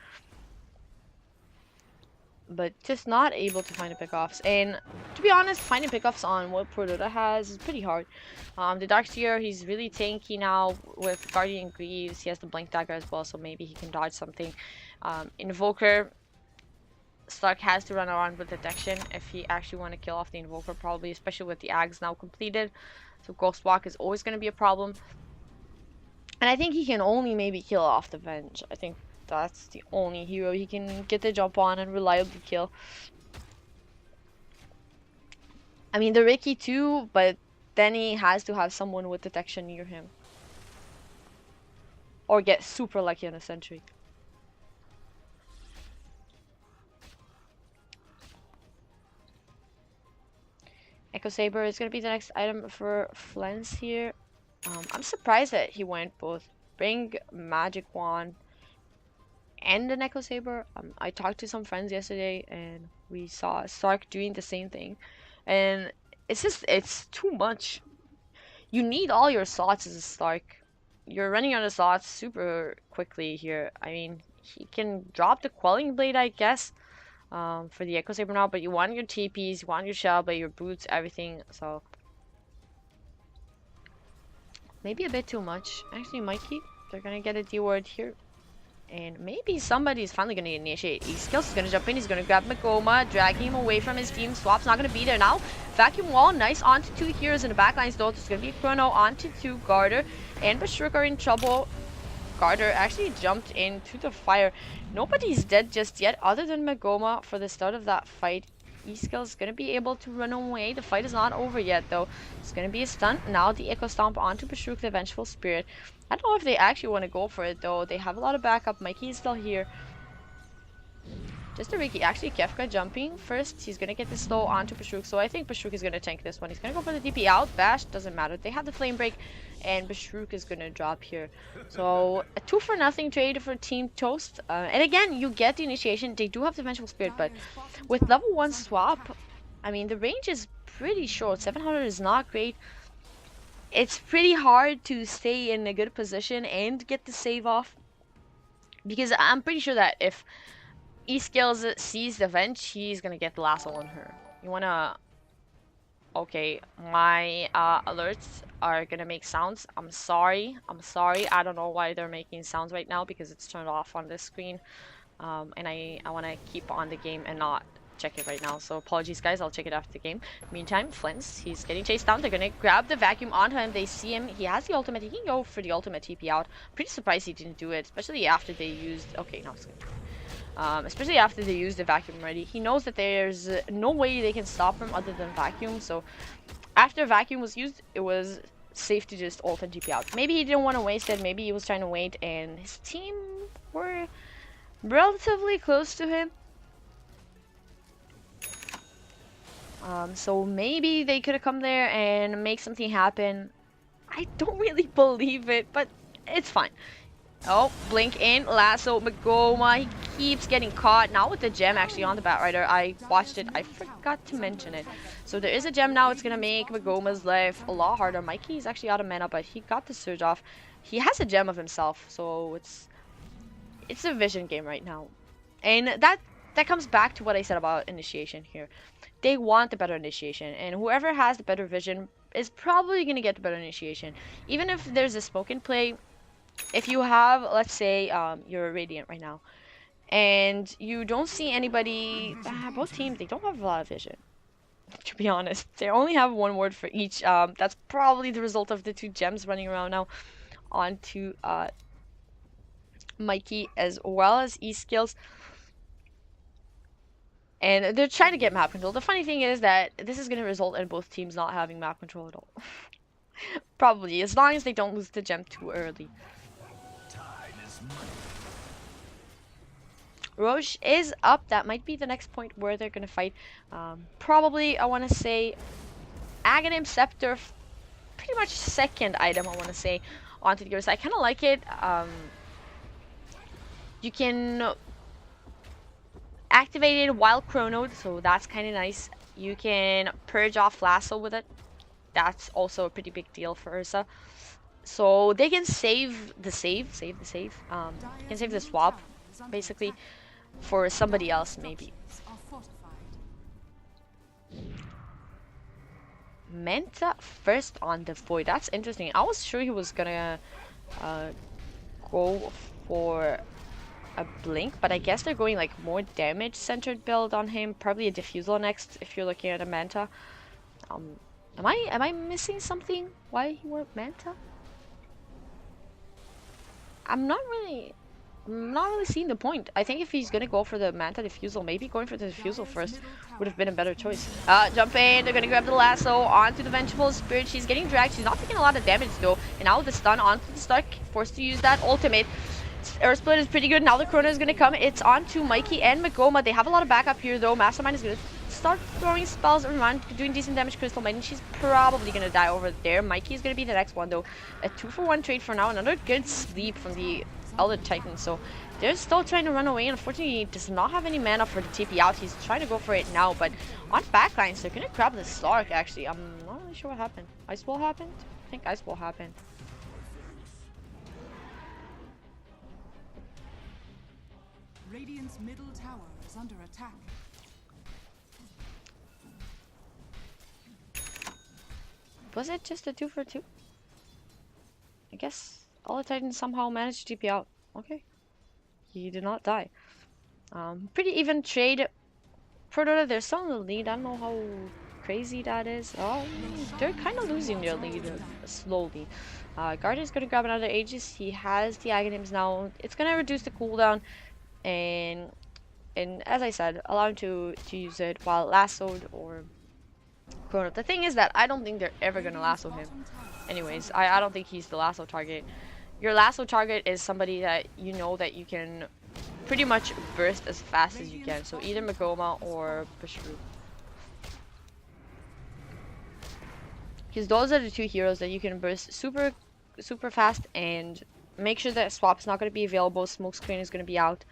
S1: but just not able to find the pickoffs. And to be honest, finding pickoffs on what ProDota has is pretty hard. The Darkseer, he's really tanky now with Guardian Greaves. He has the Blink Dagger as well, so maybe he can dodge something. Invoker, Stark has to run around with detection if he actually want to kill off the Invoker, probably, especially with the Ags now completed. So Ghost Walk is always going to be a problem. And I think he can only maybe kill off the Venge. I think that's the only hero he can get the jump on and reliably kill. I mean, the Ricky too, but then he has to have someone with detection near him. Or get super lucky on a sentry. Echo Saber is going to be the next item for Flens here. I'm surprised that he went both bring Magic Wand and an Echo Saber. I talked to some friends yesterday and we saw Stark doing the same thing. And it's too much. You need all your slots as a Stark. You're running out of slots super quickly here. I mean, he can drop the Quelling Blade, I guess, for the Echo Saber now, but you want your TPs, you want your Shell Blade, your boots, everything, so maybe a bit too much. Actually, Mikey, they're gonna get a D-word here. And maybe somebody's finally going to initiate. E-Skills is going to jump in. He's going to grab Magoma, dragging him away from his team. Swap's not going to be there now. Vacuum Wall, nice onto 2 heroes in the backlines though. There's going to be a Chrono onto 2 Garter. And Bashrook are in trouble. Garter actually jumped into the fire. Nobody's dead just yet other than Magoma for the start of that fight. E-Skills is going to be able to run away. The fight is not over yet though. It's going to be a stunt. Now the Echo Stomp onto Bashrook, the Vengeful Spirit. I don't know if they actually want to go for it though. They have a lot of backup. Mikey is still here. Just a Ricky. Actually, Kefka jumping first. He's going to get the slow onto Bashrook. So I think Bashrook is going to tank this one. He's going to go for the DP out. Bash doesn't matter. They have the flame break and Bashrook is going to drop here. So a 2-for-0 trade for Team Toast. And again, you get the initiation. They do have the Vengeful Spirit, but with level 1 swap, I mean, the range is pretty short. 700 is not great. It's pretty hard to stay in a good position and get the save off. Because I'm pretty sure that if E-Skills sees the Venge, he's gonna get the lasso on her. You wanna... Okay, my alerts are gonna make sounds. I'm sorry. I don't know why they're making sounds right now because it's turned off on this screen. And I wanna keep on the game and not check it right now, so apologies guys, I'll check it after the game. Meantime, Flint's, he's getting chased down. They're gonna grab the vacuum onto him. They see him, he has the ultimate, he can go for the ultimate TP out. Pretty surprised he didn't do it, especially after they used, okay, no, it's good. Especially after they used the vacuum already. He knows that there's no way they can stop him other than vacuum, so after vacuum was used, it was safe to just ult and TP out. Maybe he didn't want to waste it, maybe he was trying to wait, and his team were relatively close to him. So maybe they could have come there and make something happen. I don't really believe it, but it's fine. Oh, blink in, lasso, Magoma, he keeps getting caught. Now with the gem actually on the Batrider, I watched it, I forgot to mention it. So there is a gem now, it's gonna make Magoma's life a lot harder. Mikey is actually out of mana, but he got the surge off. He has a gem of himself, so it's a vision game right now. And that comes back to what I said about initiation here. They want the better initiation, and whoever has the better vision is probably going to get the better initiation. Even if there's a smoke in play, if you have, let's say, you're a Radiant right now, and you don't see anybody, both teams, they don't have a lot of vision. To be honest, they only have one word for each. That's probably the result of the 2 gems running around now onto Mikey as well as E-Skills. And they're trying to get map control. The funny thing is that this is going to result in both teams not having map control at all. Probably, as long as they don't lose the gem too early. Roche is up. That might be the next point where they're going to fight. Probably, I want to say, Aghanim Scepter, pretty much second item, I want to say, onto the other side. I kind of like it. You can... activate it while chronoed, so that's kind of nice. You can purge off lasso with it. That's also a pretty big deal for Ursa. So they can save the save. You can save the swap, basically, for somebody else maybe. Menta first on the Void. That's interesting. I was sure he was gonna go for a blink, but I guess they're going like more damage centered build on him, probably a diffusal next if you're looking at a Manta. Am I missing something? Why he went Manta? I'm not really seeing the point. I think if he's gonna go for the Manta diffusal, maybe going for the diffusal first would have been a better choice. Jump in, they're gonna grab the lasso onto the Vengeful Spirit. She's getting dragged, she's not taking a lot of damage though, and now with the stun onto the Stark, forced to use that ultimate. Air Split is pretty good. Now the Chrono is going to come. It's on to Mikey and Magoma. They have a lot of backup here, though. Mastermind is going to start throwing spells around, doing decent damage. Crystal Maiden, she's probably gonna die over there. Mikey is gonna be the next one though. A 2-for-1 trade for now. Another good sleep from the Elder Titan. So they're still trying to run away. Unfortunately, he does not have any mana for the TP out. He's trying to go for it now, but on backlines, they're gonna grab the Stark actually. I'm not really sure what happened. Ice Wall happened? I think Ice Wall happened.
S2: Radiant's middle tower is under attack.
S1: Was it just a 2-for-2? I guess all the Titans somehow managed to TP out. Okay. He did not die. Pretty even trade. ProDota, they're still in the lead. I don't know how crazy that is. Oh, they're kind of losing their lead slowly. Guardian's going to grab another Aegis. He has the Aghanims now. It's going to reduce the cooldown. And as I said, allow him to use it while lassoed or Chrono. The thing is that I don't think they're ever gonna lasso him. Anyways, I don't think he's the lasso target. Your lasso target is somebody that you know that you can pretty much burst as fast as you can. So either Magoma or Bashru. Because those are the two heroes that you can burst super fast and make sure that swap's not gonna be available. Smokescreen is gonna be out.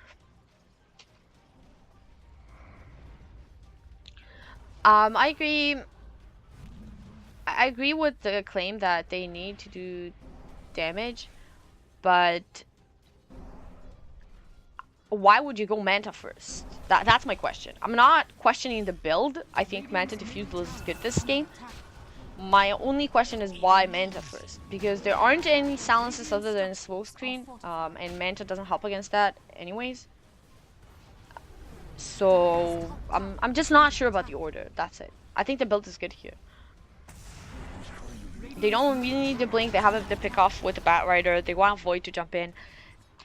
S1: I agree with the claim that they need to do damage, but why would you go Manta first? That's my question. I'm not questioning the build. I think Manta Diffusal is good this game. My only question is why Manta first? Because there aren't any silences other than Smokescreen, and Manta doesn't help against that anyways. So I'm just not sure about the order. That's it. I think the build is good here. They don't really need to blink. They have the pick off with the Bat Rider. They want Void to jump in.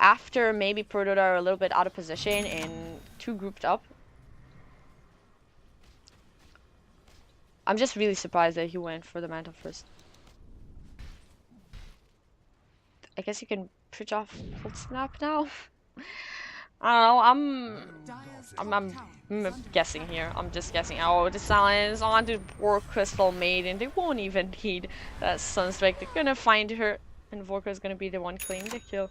S1: After maybe ProDota are a little bit out of position and too grouped up. I'm just really surprised that he went for the Manta first. I guess you can pitch off full snap now. I don't know, I'm guessing here. I'm just guessing. Oh, the silence on the poor Crystal Maiden. They won't even need that Sunstrike. They're gonna find her, and Vorka is gonna be the one claiming the kill.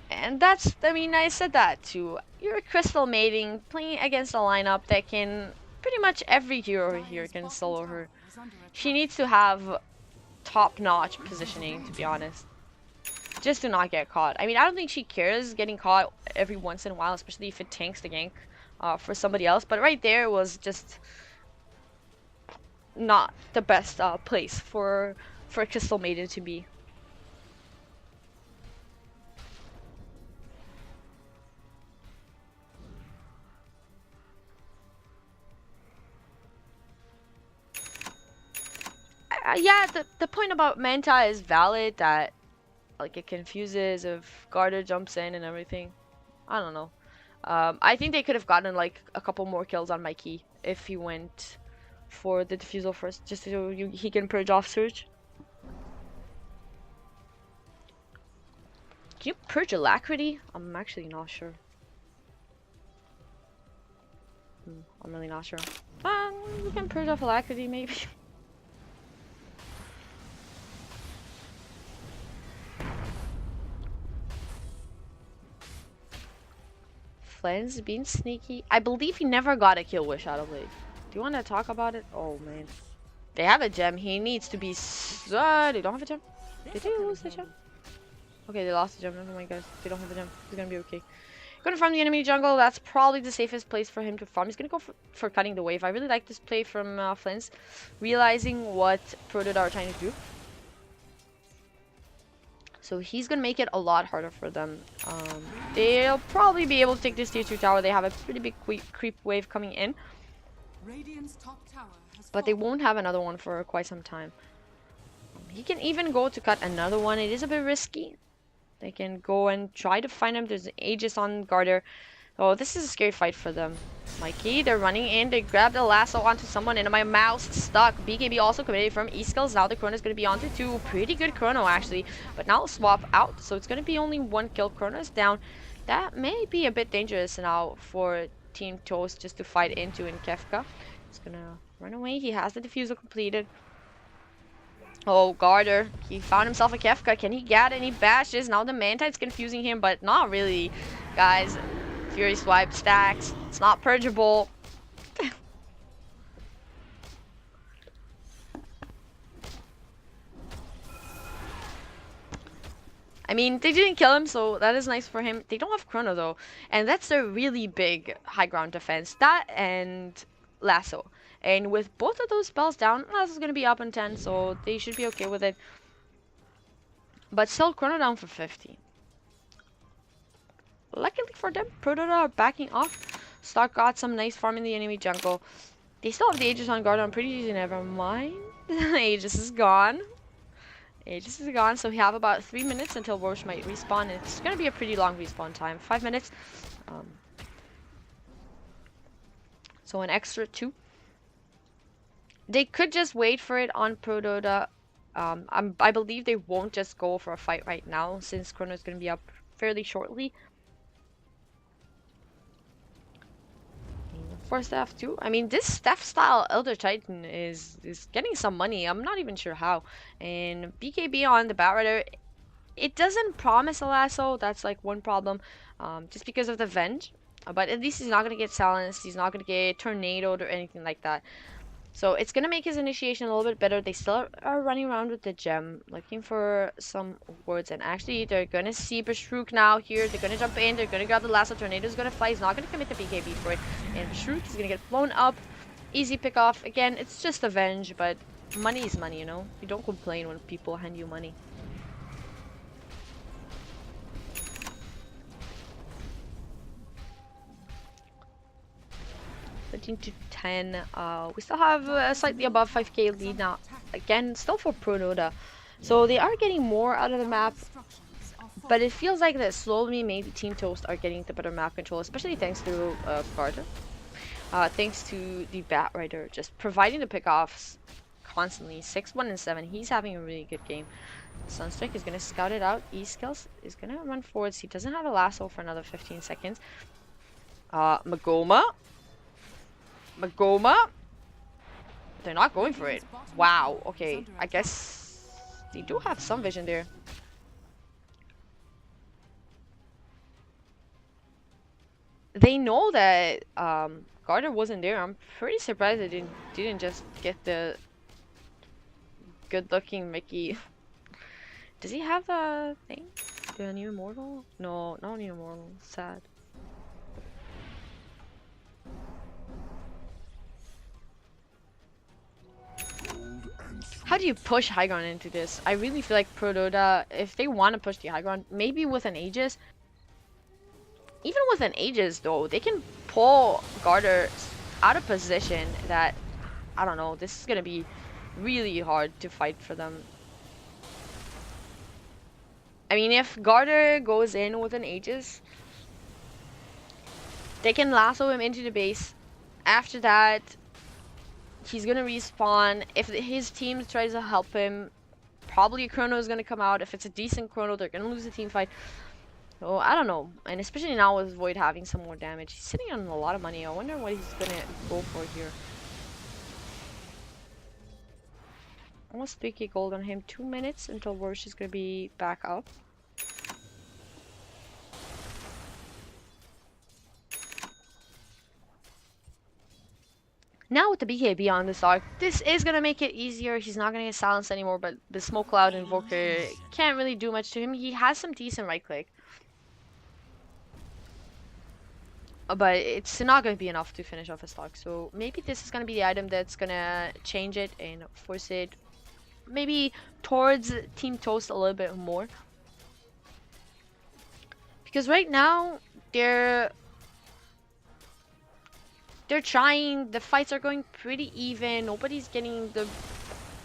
S1: And that's, I mean, I said that too. You're a Crystal Maiden playing against a lineup that can, pretty much every hero here can solo her. She needs to have top-notch positioning, to be honest. Just to not get caught. I mean, I don't think she cares getting caught every once in a while, especially if it tanks the gank for somebody else. But right there was just not the best place for Crystal Maiden to be. Yeah, the point about Manta is valid, that like it confuses if Garter jumps in and everything. I don't know. I think they could have gotten like a couple more kills on Mikey if he went for the Diffusal first, just so he can purge off Surge. Can you purge Alacrity? I'm actually not sure. I'm really not sure. You can purge off Alacrity maybe. Flynn's being sneaky. I believe he never got a kill with Shadow Blade. Do you want to talk about it? Oh man. They have a gem. He needs to be... they don't have a gem? Did they lose the gem? Okay, they lost the gem. Never mind guys. They don't have a gem. He's gonna be okay. Gonna farm the enemy jungle. That's probably the safest place for him to farm. He's gonna go for cutting the wave. I really like this play from Flynn's. Realizing what ProDota are trying to do. So he's gonna make it a lot harder for them. They'll probably be able to take this tier 2 tower. They have a pretty big creep wave coming in. But they won't have another one for quite some time. He can even go to cut another one. It is a bit risky. They can go and try to find him. There's an Aegis on Garter. Oh, this is a scary fight for them. Mikey, they're running in. They grab the lasso onto someone, and my mouse stuck. BKB also committed from E-Skills. Now the Chrono is going to be onto 2. Pretty good Chrono, actually. But now swap out. So it's going to be only 1 kill. Chrono is down. That may be a bit dangerous now for Team Toast just to fight into in Kefka. He's gonna run away. He has the diffusal completed. Oh, Garter. He found himself a Kefka. Can he get any bashes? Now the Mantite's confusing him, but not really. Guys, Fury Swipe stacks. It's not purgeable. I mean, they didn't kill him, so that is nice for him. They don't have Chrono, though. And that's a really big high ground defense. That and Lasso. And with both of those spells down, Lasso's going to be up in 10, so they should be okay with it. But still, Chrono down for 50. Luckily for them, ProDota are backing off. Stark got some nice farm in the enemy jungle. They still have the Aegis on guard. I'm pretty easy. Never mind. Aegis is gone. Aegis is gone, so we have about 3 minutes until Roche might respawn. It's going to be a pretty long respawn time. 5 minutes. So an extra 2. They could just wait for it on ProDota. I believe they won't just go for a fight right now, since Chrono is going to be up fairly shortly. For staff too. I mean, this staff style Elder Titan is getting some money. I'm not even sure how. And BKB on the Batrider, it doesn't promise a lasso. That's like one problem, just because of the Venge. But at least he's not gonna get silenced. He's not gonna get tornadoed or anything like that. So it's gonna make his initiation a little bit better. They still are running around with the gem, looking for some words. And actually, they're gonna see Bashrook now here. They're gonna jump in. They're gonna grab the lasso. Tornado's gonna fly. He's not gonna commit the BKB for it. And Bashrook is gonna get blown up. Easy pick off. Again, it's just Avenge, but money is money, you know? You don't complain when people hand you money. To 10. We still have a slightly above 5k lead now. Again, still for ProDota. So they are getting more out of the map. But it feels like that slowly maybe Team Toast are getting the better map control, especially thanks to Garter. Thanks to the Batrider just providing the pickoffs constantly. 6, 1, and 7. He's having a really good game. Sunstrike is going to scout it out. E-Skills is going to run forwards. He doesn't have a lasso for another 15 seconds. Magoma. They're not going for it. Wow, okay. I guess they do have some vision there. They know that Garter wasn't there. I'm pretty surprised they didn't just get the good-looking Mickey. Does he have the thing? The new immortal? No, not new immortal. Sad. How do you push high ground into this? I really feel like ProDota, if they want to push the high ground, maybe with an Aegis. Even with an Aegis, though, they can pull Garter out of position that, I don't know, this is going to be really hard to fight for them. I mean, if Garter goes in with an Aegis, they can lasso him into the base. After that, he's gonna respawn. If his team tries to help him, probably a Chrono is gonna come out. If it's a decent Chrono, they're gonna lose the team fight. So I don't know. And especially now with Void having some more damage, he's sitting on a lot of money. I wonder what he's gonna go for here. Almost 3k gold on him. 2 minutes until Roche is gonna be back up. Now with the BKB on this arc, this is going to make it easier. He's not going to get silenced anymore, but the Smoke Cloud Invoker can't really do much to him. He has some decent right click. But it's not going to be enough to finish off his stock. So maybe this is going to be the item that's going to change it and force it maybe towards Team Toast a little bit more. Because right now, they're trying. The fights are going pretty even. Nobody's getting the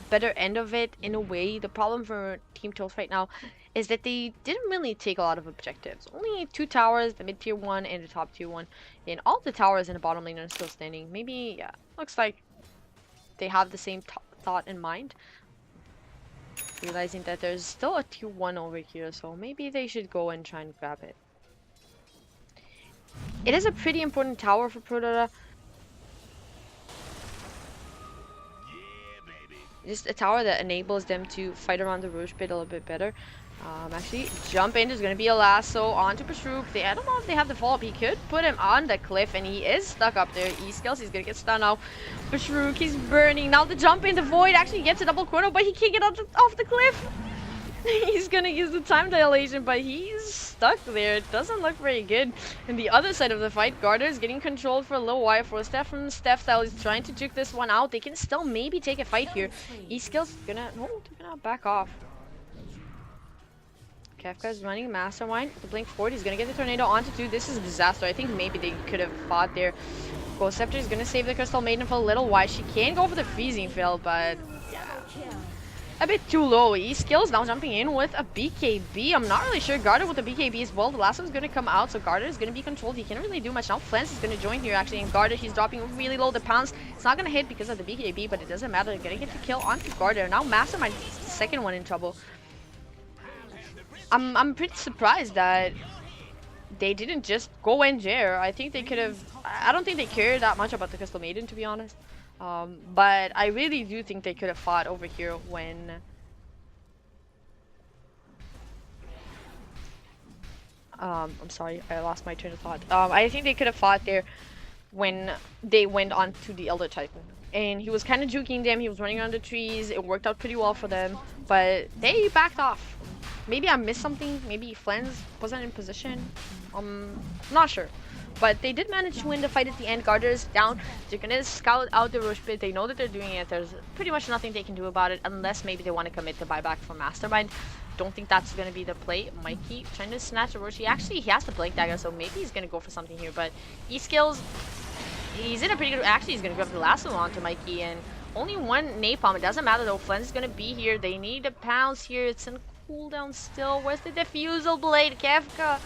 S1: better end of it in a way. The problem for Team Toast right now is that they didn't really take a lot of objectives. Only 2 towers, the mid tier 1 and the top tier 1. And all the towers in the bottom lane are still standing. Maybe, yeah, looks like they have the same thought in mind. Realizing that there's still a tier 1 over here, so maybe they should go and try and grab it. It is a pretty important tower for ProDota. Just a tower that enables them to fight around the Roche pit a little bit better. Actually, jump in. There's going to be a lasso onto Pashrook. I don't know if they have the follow-up. He could put him on the cliff, and he is stuck up there. E-skills, he's going to get stunned now. Pashrook, he's burning. Now the jump in, the Void actually gets a double chrono, but he can't get off the cliff. He's going to use the time dilation, but he's stuck there. It doesn't look very good. And the other side of the fight, Garter is getting controlled for a little while. For a step from Steph style, he's trying to juke this one out. They can still maybe take a fight here. E-skills gonna back off. Kefka's running Mastermind. The blink forward, he's gonna get the tornado onto 2. This is a disaster. I think maybe they could have fought there. Ghost Scepter is gonna save the Crystal Maiden for a little while. She can go for the freezing fill, but yeah. A bit too low. E-skills now jumping in with a BKB. I'm not really sure. Garter with the BKB as well. The last one's gonna come out, so Garter is gonna be controlled. He can't really do much now. Flans is gonna join here actually, and Garter, he's dropping really low. The pounds, it's not gonna hit because of the BKB, but it doesn't matter. They're gonna get the kill onto Garter. Now Mastermind is the second one in trouble. I'm pretty surprised that they didn't just go in there. I think they could have. I don't think they cared that much about the Crystal Maiden, to be honest. But I really do think they could have fought over here when I'm sorry, I lost my train of thought. I think they could have fought there when they went on to the Elder Titan. And he was kind of juking them, he was running around the trees, it worked out pretty well for them. But they backed off. Maybe I missed something, maybe Flans wasn't in position. Not sure. But they did manage to win the fight at the end. Garter is down. They're gonna scout out the Roche pit. They know that they're doing it. There's pretty much nothing they can do about it unless maybe they want to commit to buyback from Mastermind. Don't think that's gonna be the play. Mikey trying to snatch a Roche. He has the Blink Dagger, so maybe he's gonna go for something here. But E-skills, he's in a pretty good. Actually, he's gonna go for the lasso onto Mikey, and only one napalm. It doesn't matter though. Flens is gonna be here. They need a pounce here. It's in cooldown still. Where's the diffusal blade, Kefka?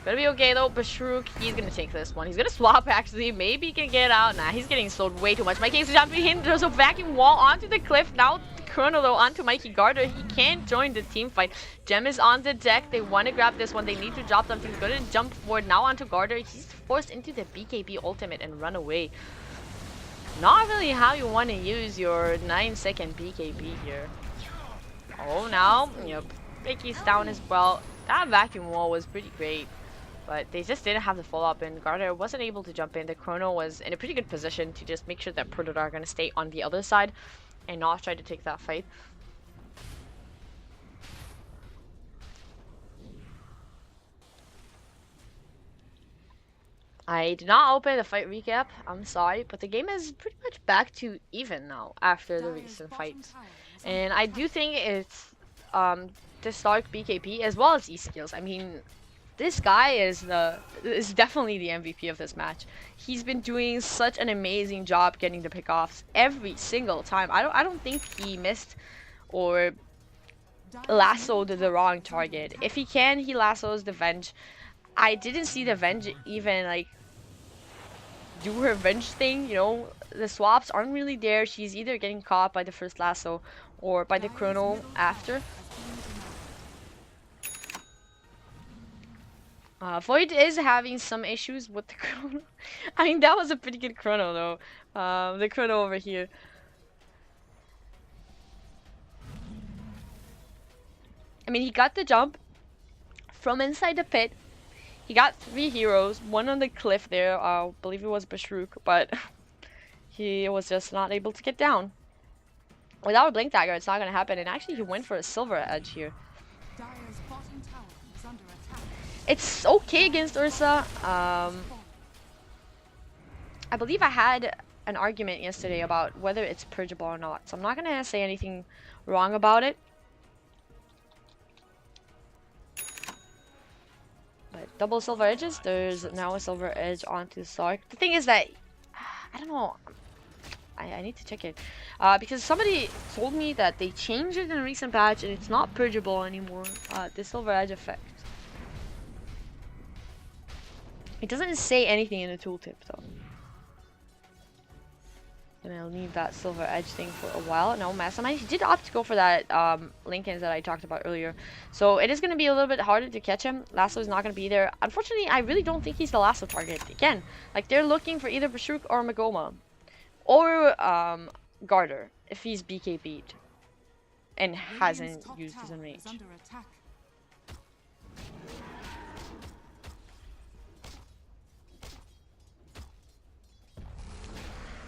S1: Gonna be okay though. Pashrook, he's gonna take this one. He's gonna swap actually. Maybe he can get out. Nah, he's getting slowed way too much. Mikey is jumping in. There's a vacuum wall onto the cliff. Now the Chrono though onto Mikey Garter. He can't join the team fight. Gem is on the deck. They want to grab this one. They need to drop something. He's gonna jump forward now onto Garter. He's forced into the BKB ultimate and run away. Not really how you want to use your 9-second BKB here. Oh, now, yep. Mikey's down as well. That vacuum wall was pretty great. But they just didn't have the follow-up, and Garter wasn't able to jump in. The Chrono was in a pretty good position to just make sure that ProDota are going to stay on the other side and not try to take that fight. I did not open the fight recap, I'm sorry, but the game is pretty much back to even now after the recent fights. And I do think it's the Stark BKB as well as E-skills. I mean, this guy is definitely the MVP of this match. He's been doing such an amazing job getting the pickoffs every single time. I don't think he missed or lassoed the wrong target. If he can, he lassos the Venge. I didn't see the Venge even like do her Venge thing, you know. The swaps aren't really there. She's either getting caught by the first lasso or by the Chrono after. Void is having some issues with the Chrono. I mean, that was a pretty good Chrono though. The Chrono over here. I mean, he got the jump from inside the pit. He got 3 heroes, one on the cliff there. I believe it was Pashrook, but he was just not able to get down. Without a Blink Dagger, it's not going to happen. And actually, he went for a Silver Edge here. It's okay against Ursa. I believe I had an argument yesterday about whether it's purgeable or not, so I'm not gonna say anything wrong about it. But double Silver Edges, there's now a Silver Edge onto Stark. The thing is that, I don't know, I need to check it. Because somebody told me that they changed it in a recent patch and it's not purgeable anymore, the Silver Edge effect. It doesn't say anything in the tooltip though. Gonna leave that Silver Edge thing for a while. No, Mastermind, he did opt to go for that Lincolns that I talked about earlier. So it is gonna be a little bit harder to catch him. Lasso is not gonna be there. Unfortunately, I really don't think he's the Lasso target. Again, like they're looking for either Bashuk or Magoma. Or Garter, if he's BK beat. And hasn't used his enrage.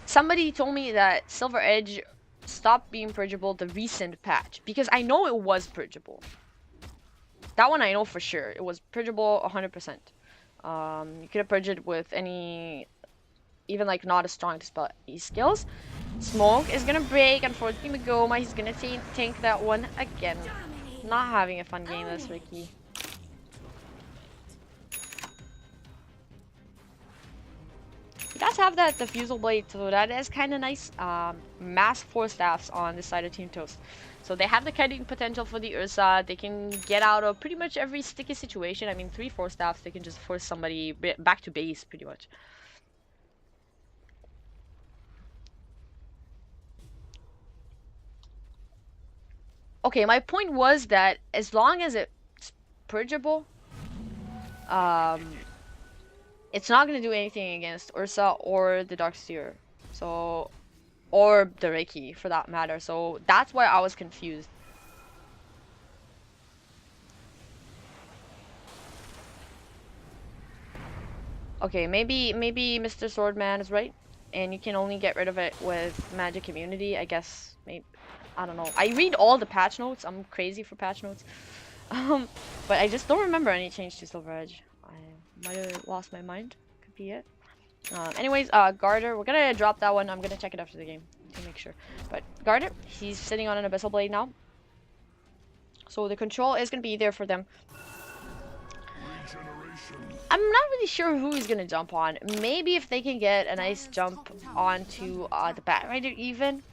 S1: Somebody told me that Silver Edge stopped being purgeable the recent patch, because I know it was purgeable. That one I know for sure. It was purgeable 100%. You could have purged it with any, even like not as strong to spell these skills. Smoke is gonna break, unfortunately Magoma, he's gonna tank that one again. Not having a fun game, this Ricky. He does have that Diffusal Blade, so that is kind of nice. Mass 4 staffs on this side of Team Toast. So they have the kiting potential for the Ursa. They can get out of pretty much every sticky situation. I mean, 3-4 staffs, they can just force somebody back to base, pretty much. Okay, my point was that as long as it's purgeable, it's not gonna do anything against Ursa or the Darkseer, so, or the Reiki for that matter. So that's why I was confused. Okay, maybe Mr. Swordman is right, and you can only get rid of it with Magic Immunity. I guess maybe, I don't know. I read all the patch notes. I'm crazy for patch notes, but I just don't remember any change to Silver Edge. I might have lost my mind. Could be it. Anyways, Garter, we're gonna drop that one. I'm gonna check it after the game to make sure. But Garter, he's sitting on an Abyssal Blade now, so the control is gonna be there for them. I'm not really sure who he's gonna jump on. Maybe if they can get a nice jump onto the Batrider even.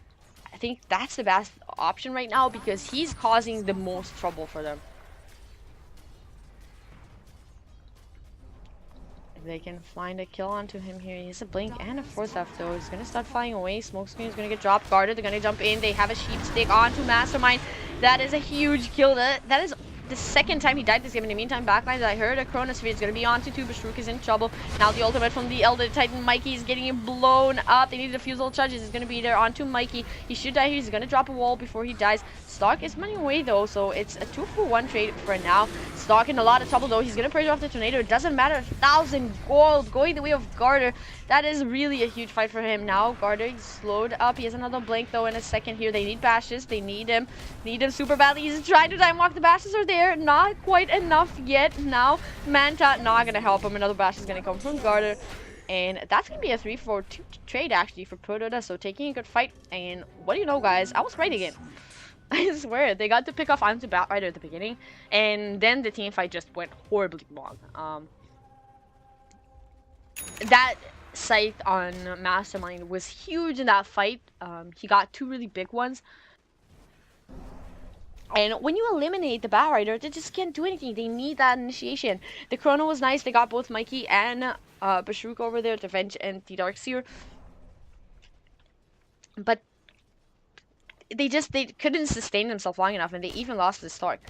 S1: I think that's the best option right now because he's causing the most trouble for them. If they can find a kill onto him here, he has a blink and a force F though. He's gonna start flying away. Smokescreen is gonna get dropped. Guarded. They're gonna jump in. They have a sheep stick onto Mastermind. That is a huge kill. That is the second time he died this game. In the meantime, backlines, I heard a Chronosphere is going to be on to two. Bashrook is in trouble. Now the ultimate from the Elder Titan. Mikey is getting blown up. They need the Fusel charges. Is going to be there onto Mikey. He should die here. He's going to drop a wall before he dies. Stark is running away though, so it's a 2-for-1 trade for now. Stark in a lot of trouble though. He's going to purge off the Tornado. It doesn't matter. 1,000 gold going the way of Garter. That is really a huge fight for him. Now Garter is slowed up. He has another blink though in a second here. They need bashes. They need him. Need him super badly. He's trying to time walk. The bashes are there. Not quite enough yet. Now Manta not gonna help him. Another bash is gonna come from Garter. And that's gonna be a 3-4-2 trade actually for ProDota. So taking a good fight. And what do you know, guys? I was right again. I swear, they got to pick off onto Batrider at the beginning. And then the team fight just went horribly wrong. That Scythe on Mastermind was huge in that fight. He got two really big ones. And when you eliminate the Batrider, they just can't do anything. They need that initiation. The Chrono was nice. They got both Mikey and Bashrook over there to Venge and the Darkseer. But they couldn't sustain themselves long enough, and they even lost the Stark.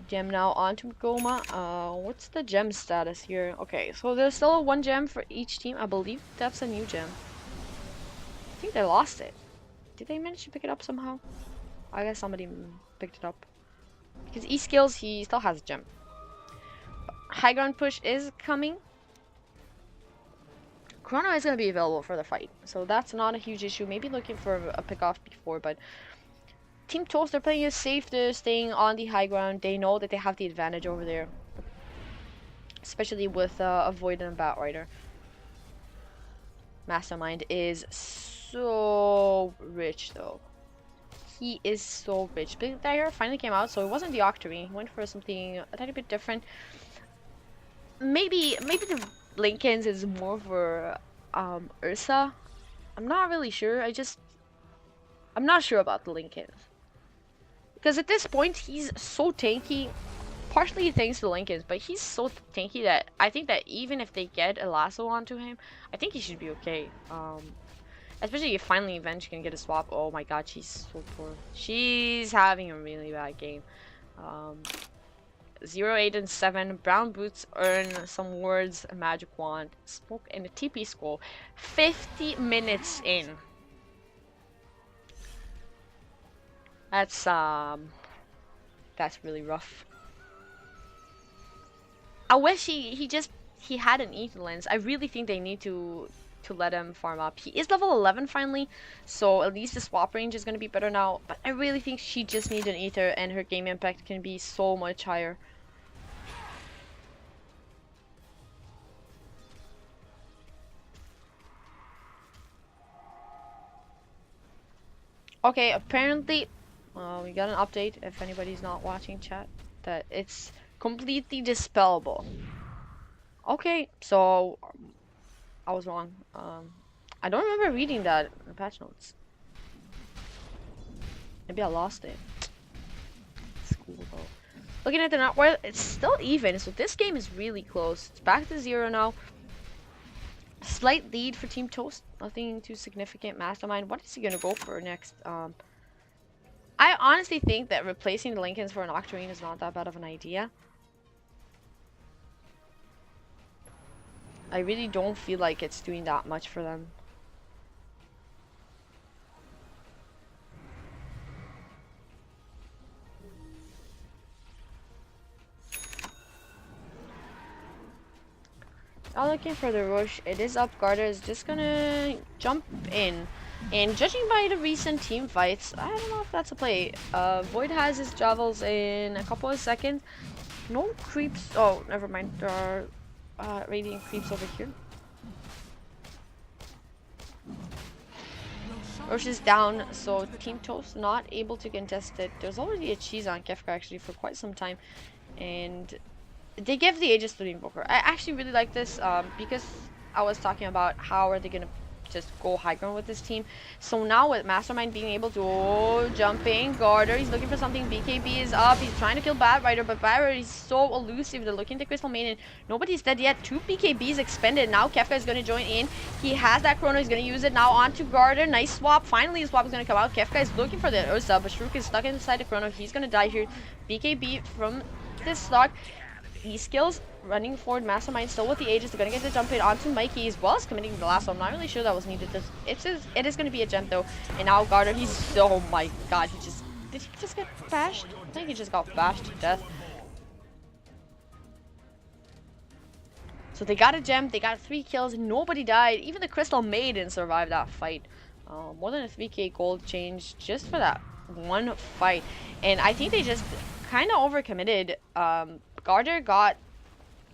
S1: Gem now onto Goma. What's the gem status here? Okay, so there's still a 1 gem for each team. I believe that's a new gem. I think they lost it. Did they manage to pick it up somehow? I guess somebody picked it up. Because E-Skills, he still has a gem. High ground push is coming. Chrono is going to be available for the fight, so that's not a huge issue. Maybe looking for a pick-off before, but Team Toast, they're playing it safe. They're staying on the high ground. They know that they have the advantage over there, especially with a Void and a Batrider. Mastermind is so rich, though. He is so rich. Big Dagger finally came out, so it wasn't the Octory. He went for something a tiny bit different. Maybe the Lincolns is more for Ursa. I'm not really sure. I'm not sure about the Lincolns. Because at this point, he's so tanky. partially thanks to Lincoln's, but he's so tanky that I think that even if they get a lasso onto him, I think he should be okay. Especially if finally Venge can get a swap. Oh my god, she's so poor. She's having a really bad game. 0, 8, and 7. Brown boots earn some words, a magic wand, smoke, and a TP scroll. 50 minutes in. That's really rough. I wish he had an ether lens. I really think they need to let him farm up. He is level 11 finally, so at least the swap range is gonna be better now. But I really think she just needs an ether, and her game impact can be so much higher. Okay, apparently, we got an update. If anybody's not watching chat, that it's completely dispellable. Okay, so I was wrong. I don't remember reading that in the patch notes. Maybe I lost it. It's cool though. Looking at the net worth, it's still even, so this game is really close. It's back to 0 now. Slight lead for Team Toast. Nothing too significant. Mastermind. What is he gonna go for next? I honestly think that replacing the Lincolns for an Octarine is not that bad of an idea. I really don't feel like it's doing that much for them. Now looking for the rush. It is up. Garter is just gonna jump in. And judging by the recent team fights, I don't know if that's a play. Void has his travels in a couple of seconds. No creeps. Oh, never mind. There are radiant creeps over here. Rush is down, so Team Toast not able to contest it. There's already a cheese on Kefka actually for quite some time, and they give the Aegis to the Invoker. I actually really like this because I was talking about how are they gonna just go high ground with this team. So now with Mastermind being able to jumping, Garter, he's looking for something. BKB is up. He's trying to kill Bad Rider, but Bad Rider is so elusive. They're looking to Crystal Maiden. Nobody's dead yet. 2 BKBs expended. Now Kefka is going to join in. He has that chrono. He's going to use it now onto Garter. Nice swap. Finally, the swap is going to come out. Kefka is looking for the Ursa, but Shrook is stuck inside the chrono. He's going to die here. BKB from this stock. E-skills running forward. Mastermind still with the Aegis. They're gonna get the jump in onto Mikey as well as committing the last one. I'm not really sure that was needed. It is gonna be a gem though. And now Garter, oh my god, did he just get bashed? I think he just got bashed to death. So they got a gem, they got 3 kills, nobody died. Even the Crystal Maiden survived that fight. More than a 3k gold change just for that one fight. And I think they just kind of overcommitted. Garter got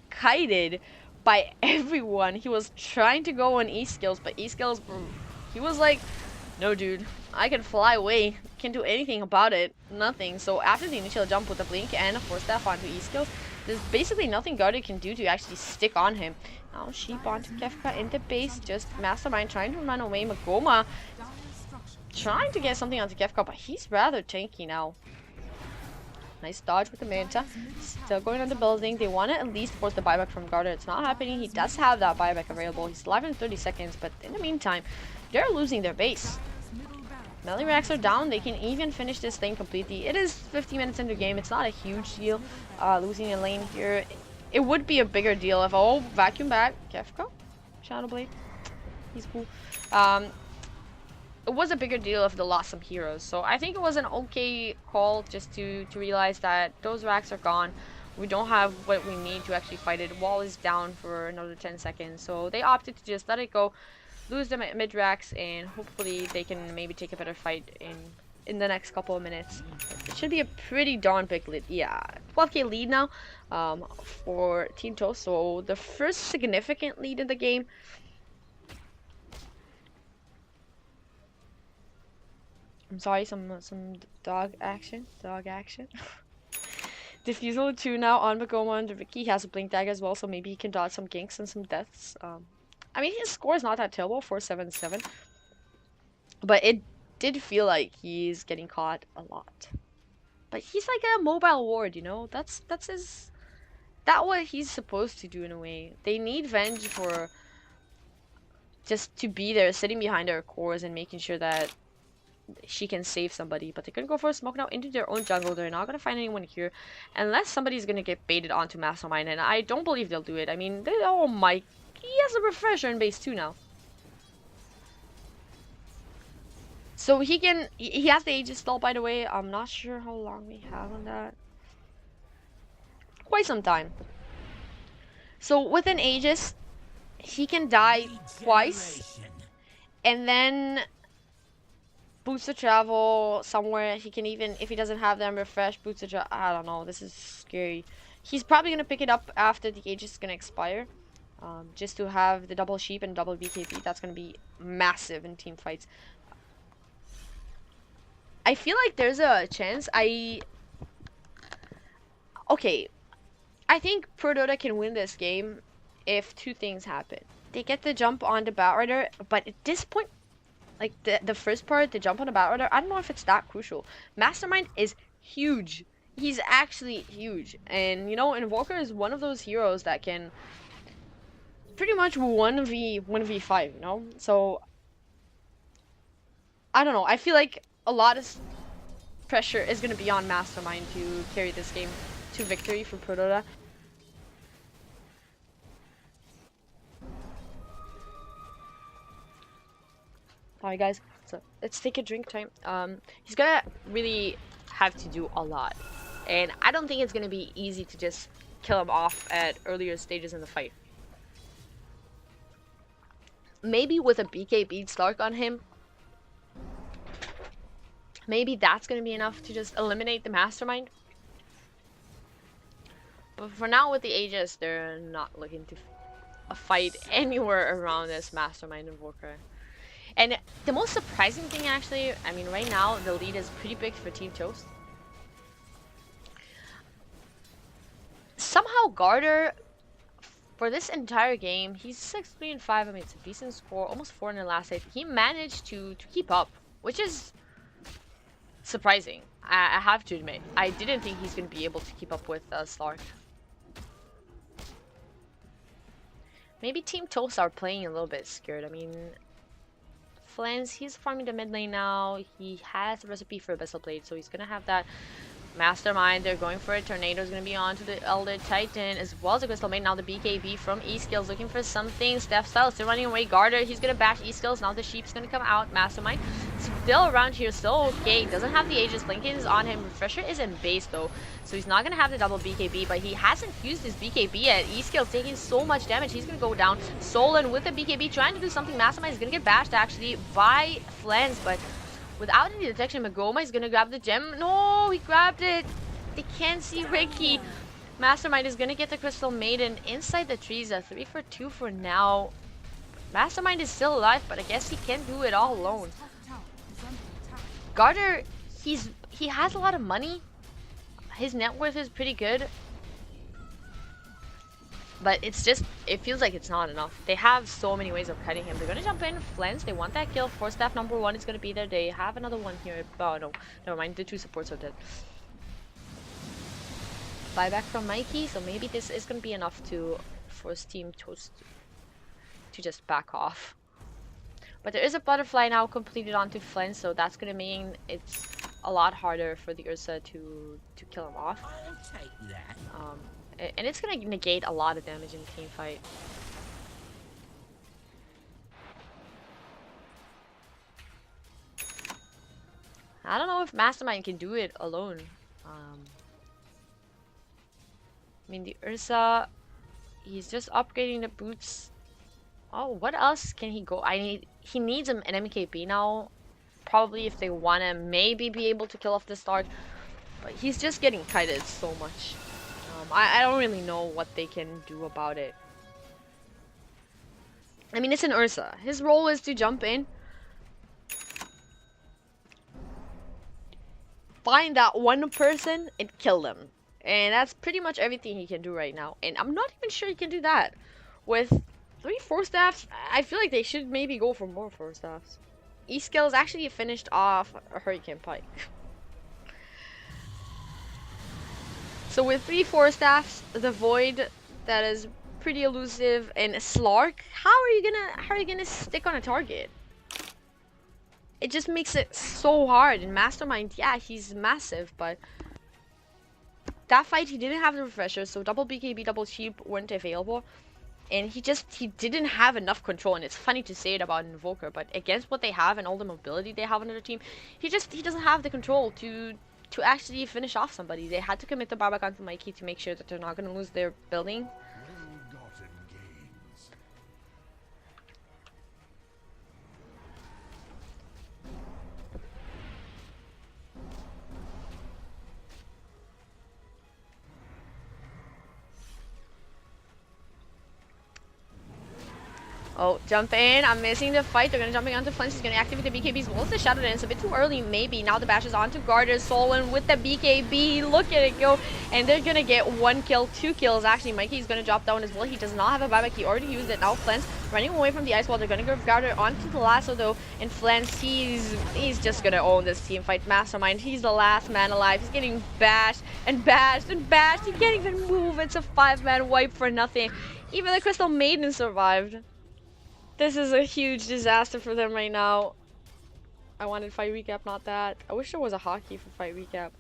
S1: kited by everyone. He was trying to go on E-skills, but E-skills, he was like, no dude, I can fly away. Can't do anything about it. Nothing. So after the initial jump with the blink and a force staff onto E-skills, there's basically nothing Garter can do to actually stick on him. Now sheep onto Kefka into base, just Mastermind trying to run away. Magoma trying to get something onto Kefka, but he's rather tanky now. Nice dodge with the Manta. Still going on the building. They want to at least force the buyback from Garter. It's not happening. He does have that buyback available. He's alive in 30 seconds, but in the meantime, they're losing their base. Melee racks are down. They can even finish this thing completely. It is 50 minutes into the game. It's not a huge deal. Losing a lane here. It would be a bigger deal if, oh, vacuum back. Kefka? Shadowblade. He's cool. It was a bigger deal if they lost some heroes. So I think it was an okay call just to realize that those racks are gone. We don't have what we need to actually fight it. Wall is down for another 10 seconds. So they opted to just let it go, lose them at mid racks, and hopefully they can maybe take a better fight in the next couple of minutes. It should be a pretty darn big lead. Yeah, 12k lead now for Team Toast. So the first significant lead in the game. I'm sorry, some dog action. Diffusal 2 now on Magoma, and Ricky has a blink dagger as well, so maybe he can dodge some ganks and some deaths. I mean, his score is not that terrible, 477, but it did feel like he's getting caught a lot. But But he's like a mobile ward, you know? That's what he's supposed to do in a way. They need Venge for just to be there, sitting behind their cores and making sure that she can save somebody. But they're gonna go for a smoke now into their own jungle. They're not gonna find anyone here unless somebody's gonna get baited onto Mastermind, and I don't believe they'll do it. I mean, oh my, he has a refresher in base 2 now. So he has the Aegis stall, by the way. I'm not sure how long we have on that. Quite some time. So with an Aegis, he can die twice, and then boots to travel somewhere. He can even, if he doesn't have them, refresh, boots to travel. I don't know, this is scary. He's probably gonna pick it up after the Aegis is gonna expire. Just to have the double sheep and double BKB. That's gonna be massive in team fights. I feel like there's a chance okay, I think ProDota can win this game if two things happen. They get the jump on the Batrider, but at this point, like the first part, the jump on the Batrider, I don't know if it's that crucial. Mastermind is huge. He's actually huge. And, you know, Invoker is one of those heroes that can pretty much 1v5, you know? So, I don't know. I feel like a lot of pressure is going to be on Mastermind to carry this game to victory for ProDota. Alright guys, so let's take a drink time. He's gonna really have to do a lot. And I don't think it's gonna be easy to just kill him off at earlier stages in the fight. Maybe with a BKB Stark on him, maybe that's gonna be enough to just eliminate the Mastermind. But for now with the Aegis, they're not looking to fight anywhere around this Mastermind Invoker. And the most surprising thing actually, I mean right now the lead is pretty big for Team Toast. Somehow Garter, for this entire game, he's 6-3-5, I mean it's a decent score, almost 4 in the last 8. He managed to keep up, which is surprising, I have to admit. I didn't think he's going to be able to keep up with Slark. Maybe Team Toast are playing a little bit scared. I mean, Flans, he's farming the mid lane now. He has a recipe for Abyssal Blade, so he's gonna have that. Mastermind, they're going for it. Tornado's gonna be on to the Elder Titan as well as the Crystal Maid. Now the BKB from E-Skills looking for something. Steph Style still running away. Garter, he's gonna bash E-Skills. Now the Sheep's gonna come out. Mastermind still around here, still okay. Doesn't have the Aegis. Blinking is on him. Refresher is in base though, so he's not gonna have the double BKB, but he hasn't used his BKB yet. E-Skills taking so much damage. He's gonna go down. Solan with the BKB trying to do something. Mastermind is gonna get bashed actually by Flans, but without any detection, Magoma is gonna grab the gem. No, he grabbed it. They can't see Ricky. Mastermind is gonna get the Crystal Maiden inside the trees. A 3 for 2 for now. Mastermind is still alive, but I guess he can't do it all alone. Garter, he has a lot of money. His net worth is pretty good. But it's just, it feels like it's not enough. They have so many ways of cutting him. They're gonna jump in, Flens, they want that kill. Force staff number 1 is gonna be there. They have another one here. Oh no, never mind, the 2 supports are dead. Buyback from Mikey, so maybe this is gonna be enough to force Team Toast to just back off. But there is a butterfly now completed onto Flens, so that's gonna mean it's a lot harder for the Ursa to kill him off.
S4: I'll take that.
S1: And it's gonna negate a lot of damage in the team fight. I don't know if Mastermind can do it alone. I mean, the Ursa, he's just upgrading the boots. Oh, what else can he go? He needs an MKB now. Probably if they want to maybe be able to kill off the start. But he's just getting kited so much. I don't really know what they can do about it. I mean, it's an Ursa. His role is to jump in, find that one person, and kill them. And that's pretty much everything he can do right now. And I'm not even sure he can do that. With 3 Force Staffs, I feel like they should maybe go for more Force Staffs. E-Skills actually finished off a Hurricane Pike. So with 3-4 staffs, the Void that is pretty elusive, and Slark, how are you gonna stick on a target? It just makes it so hard. And Mastermind, yeah, he's massive, but that fight he didn't have the refreshers, so double BKB, double cheap weren't available. And he didn't have enough control. And it's funny to say it about an Invoker, but against what they have and all the mobility they have on their team, he doesn't have the control to actually finish off somebody. They had to commit the buyback onto Mikey to make sure that they're not going to lose their building.
S3: Well-gotten gains.
S1: Oh, jump in. I'm missing the fight. They're going to jumping onto Flinch. He's going to activate the BKBs. Well, the Shadow Dance. A bit too early, maybe. Now the bash is onto Garter. Solon with the BKB. Look at it go. And they're going to get 1 kill, 2 kills. Actually, Mikey's going to drop down as well. He does not have a buyback. He already used it. Now Flens running away from the ice wall. They're going to go Garter onto the lasso, though. And Flens, he's just going to own this team fight. Mastermind, he's the last man alive. He's getting bashed and bashed and bashed. He can't even move. It's a 5-man wipe for nothing. Even the Crystal Maiden survived. This is a huge disaster for them right now. I wanted fight recap, not that. I wish there was a hockey for fight recap.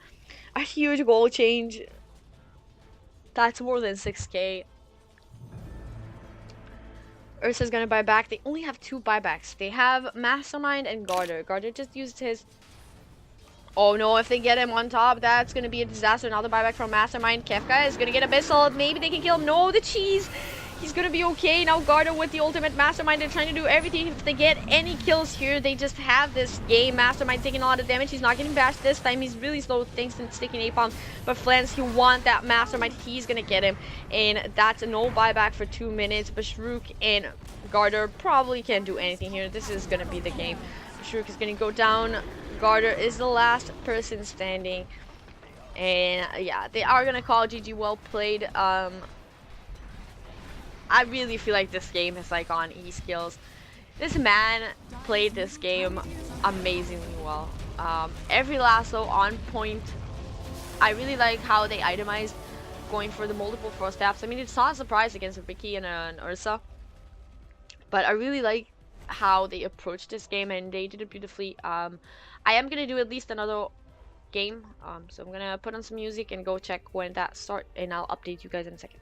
S1: A huge goal change. That's more than 6k. Ursa's gonna buy back. They only have 2 buybacks. They have Mastermind and Garter. Garter just used his... Oh no, if they get him on top, that's gonna be a disaster. Another buyback from Mastermind. Kefka is gonna get Abyssal. Maybe they can kill him. No, the cheese! He's gonna be okay. Now Garter with the ultimate. Mastermind, they're trying to do everything. If they get any kills here, they just have this game. Mastermind taking a lot of damage. He's not getting bashed this time. He's really slow thanks to sticking napalm. But Flens, he want that Mastermind. He's gonna get him. And that's a no buyback for 2 minutes. Bashrook and Garter probably can't do anything here. This is gonna be the game. Bashrook is gonna go down. Garter is the last person standing. And yeah, they are gonna call GG well played. I really feel like this game is like on e-skills. This man played this game amazingly well. Every lasso on point. I really like how they itemized going for the multiple frost taps. I mean, it's not a surprise against a Vicky and an Ursa, but I really like how they approached this game and they did it beautifully. I am gonna do at least another game, so I'm gonna put on some music and go check when that starts, and I'll update you guys in a second.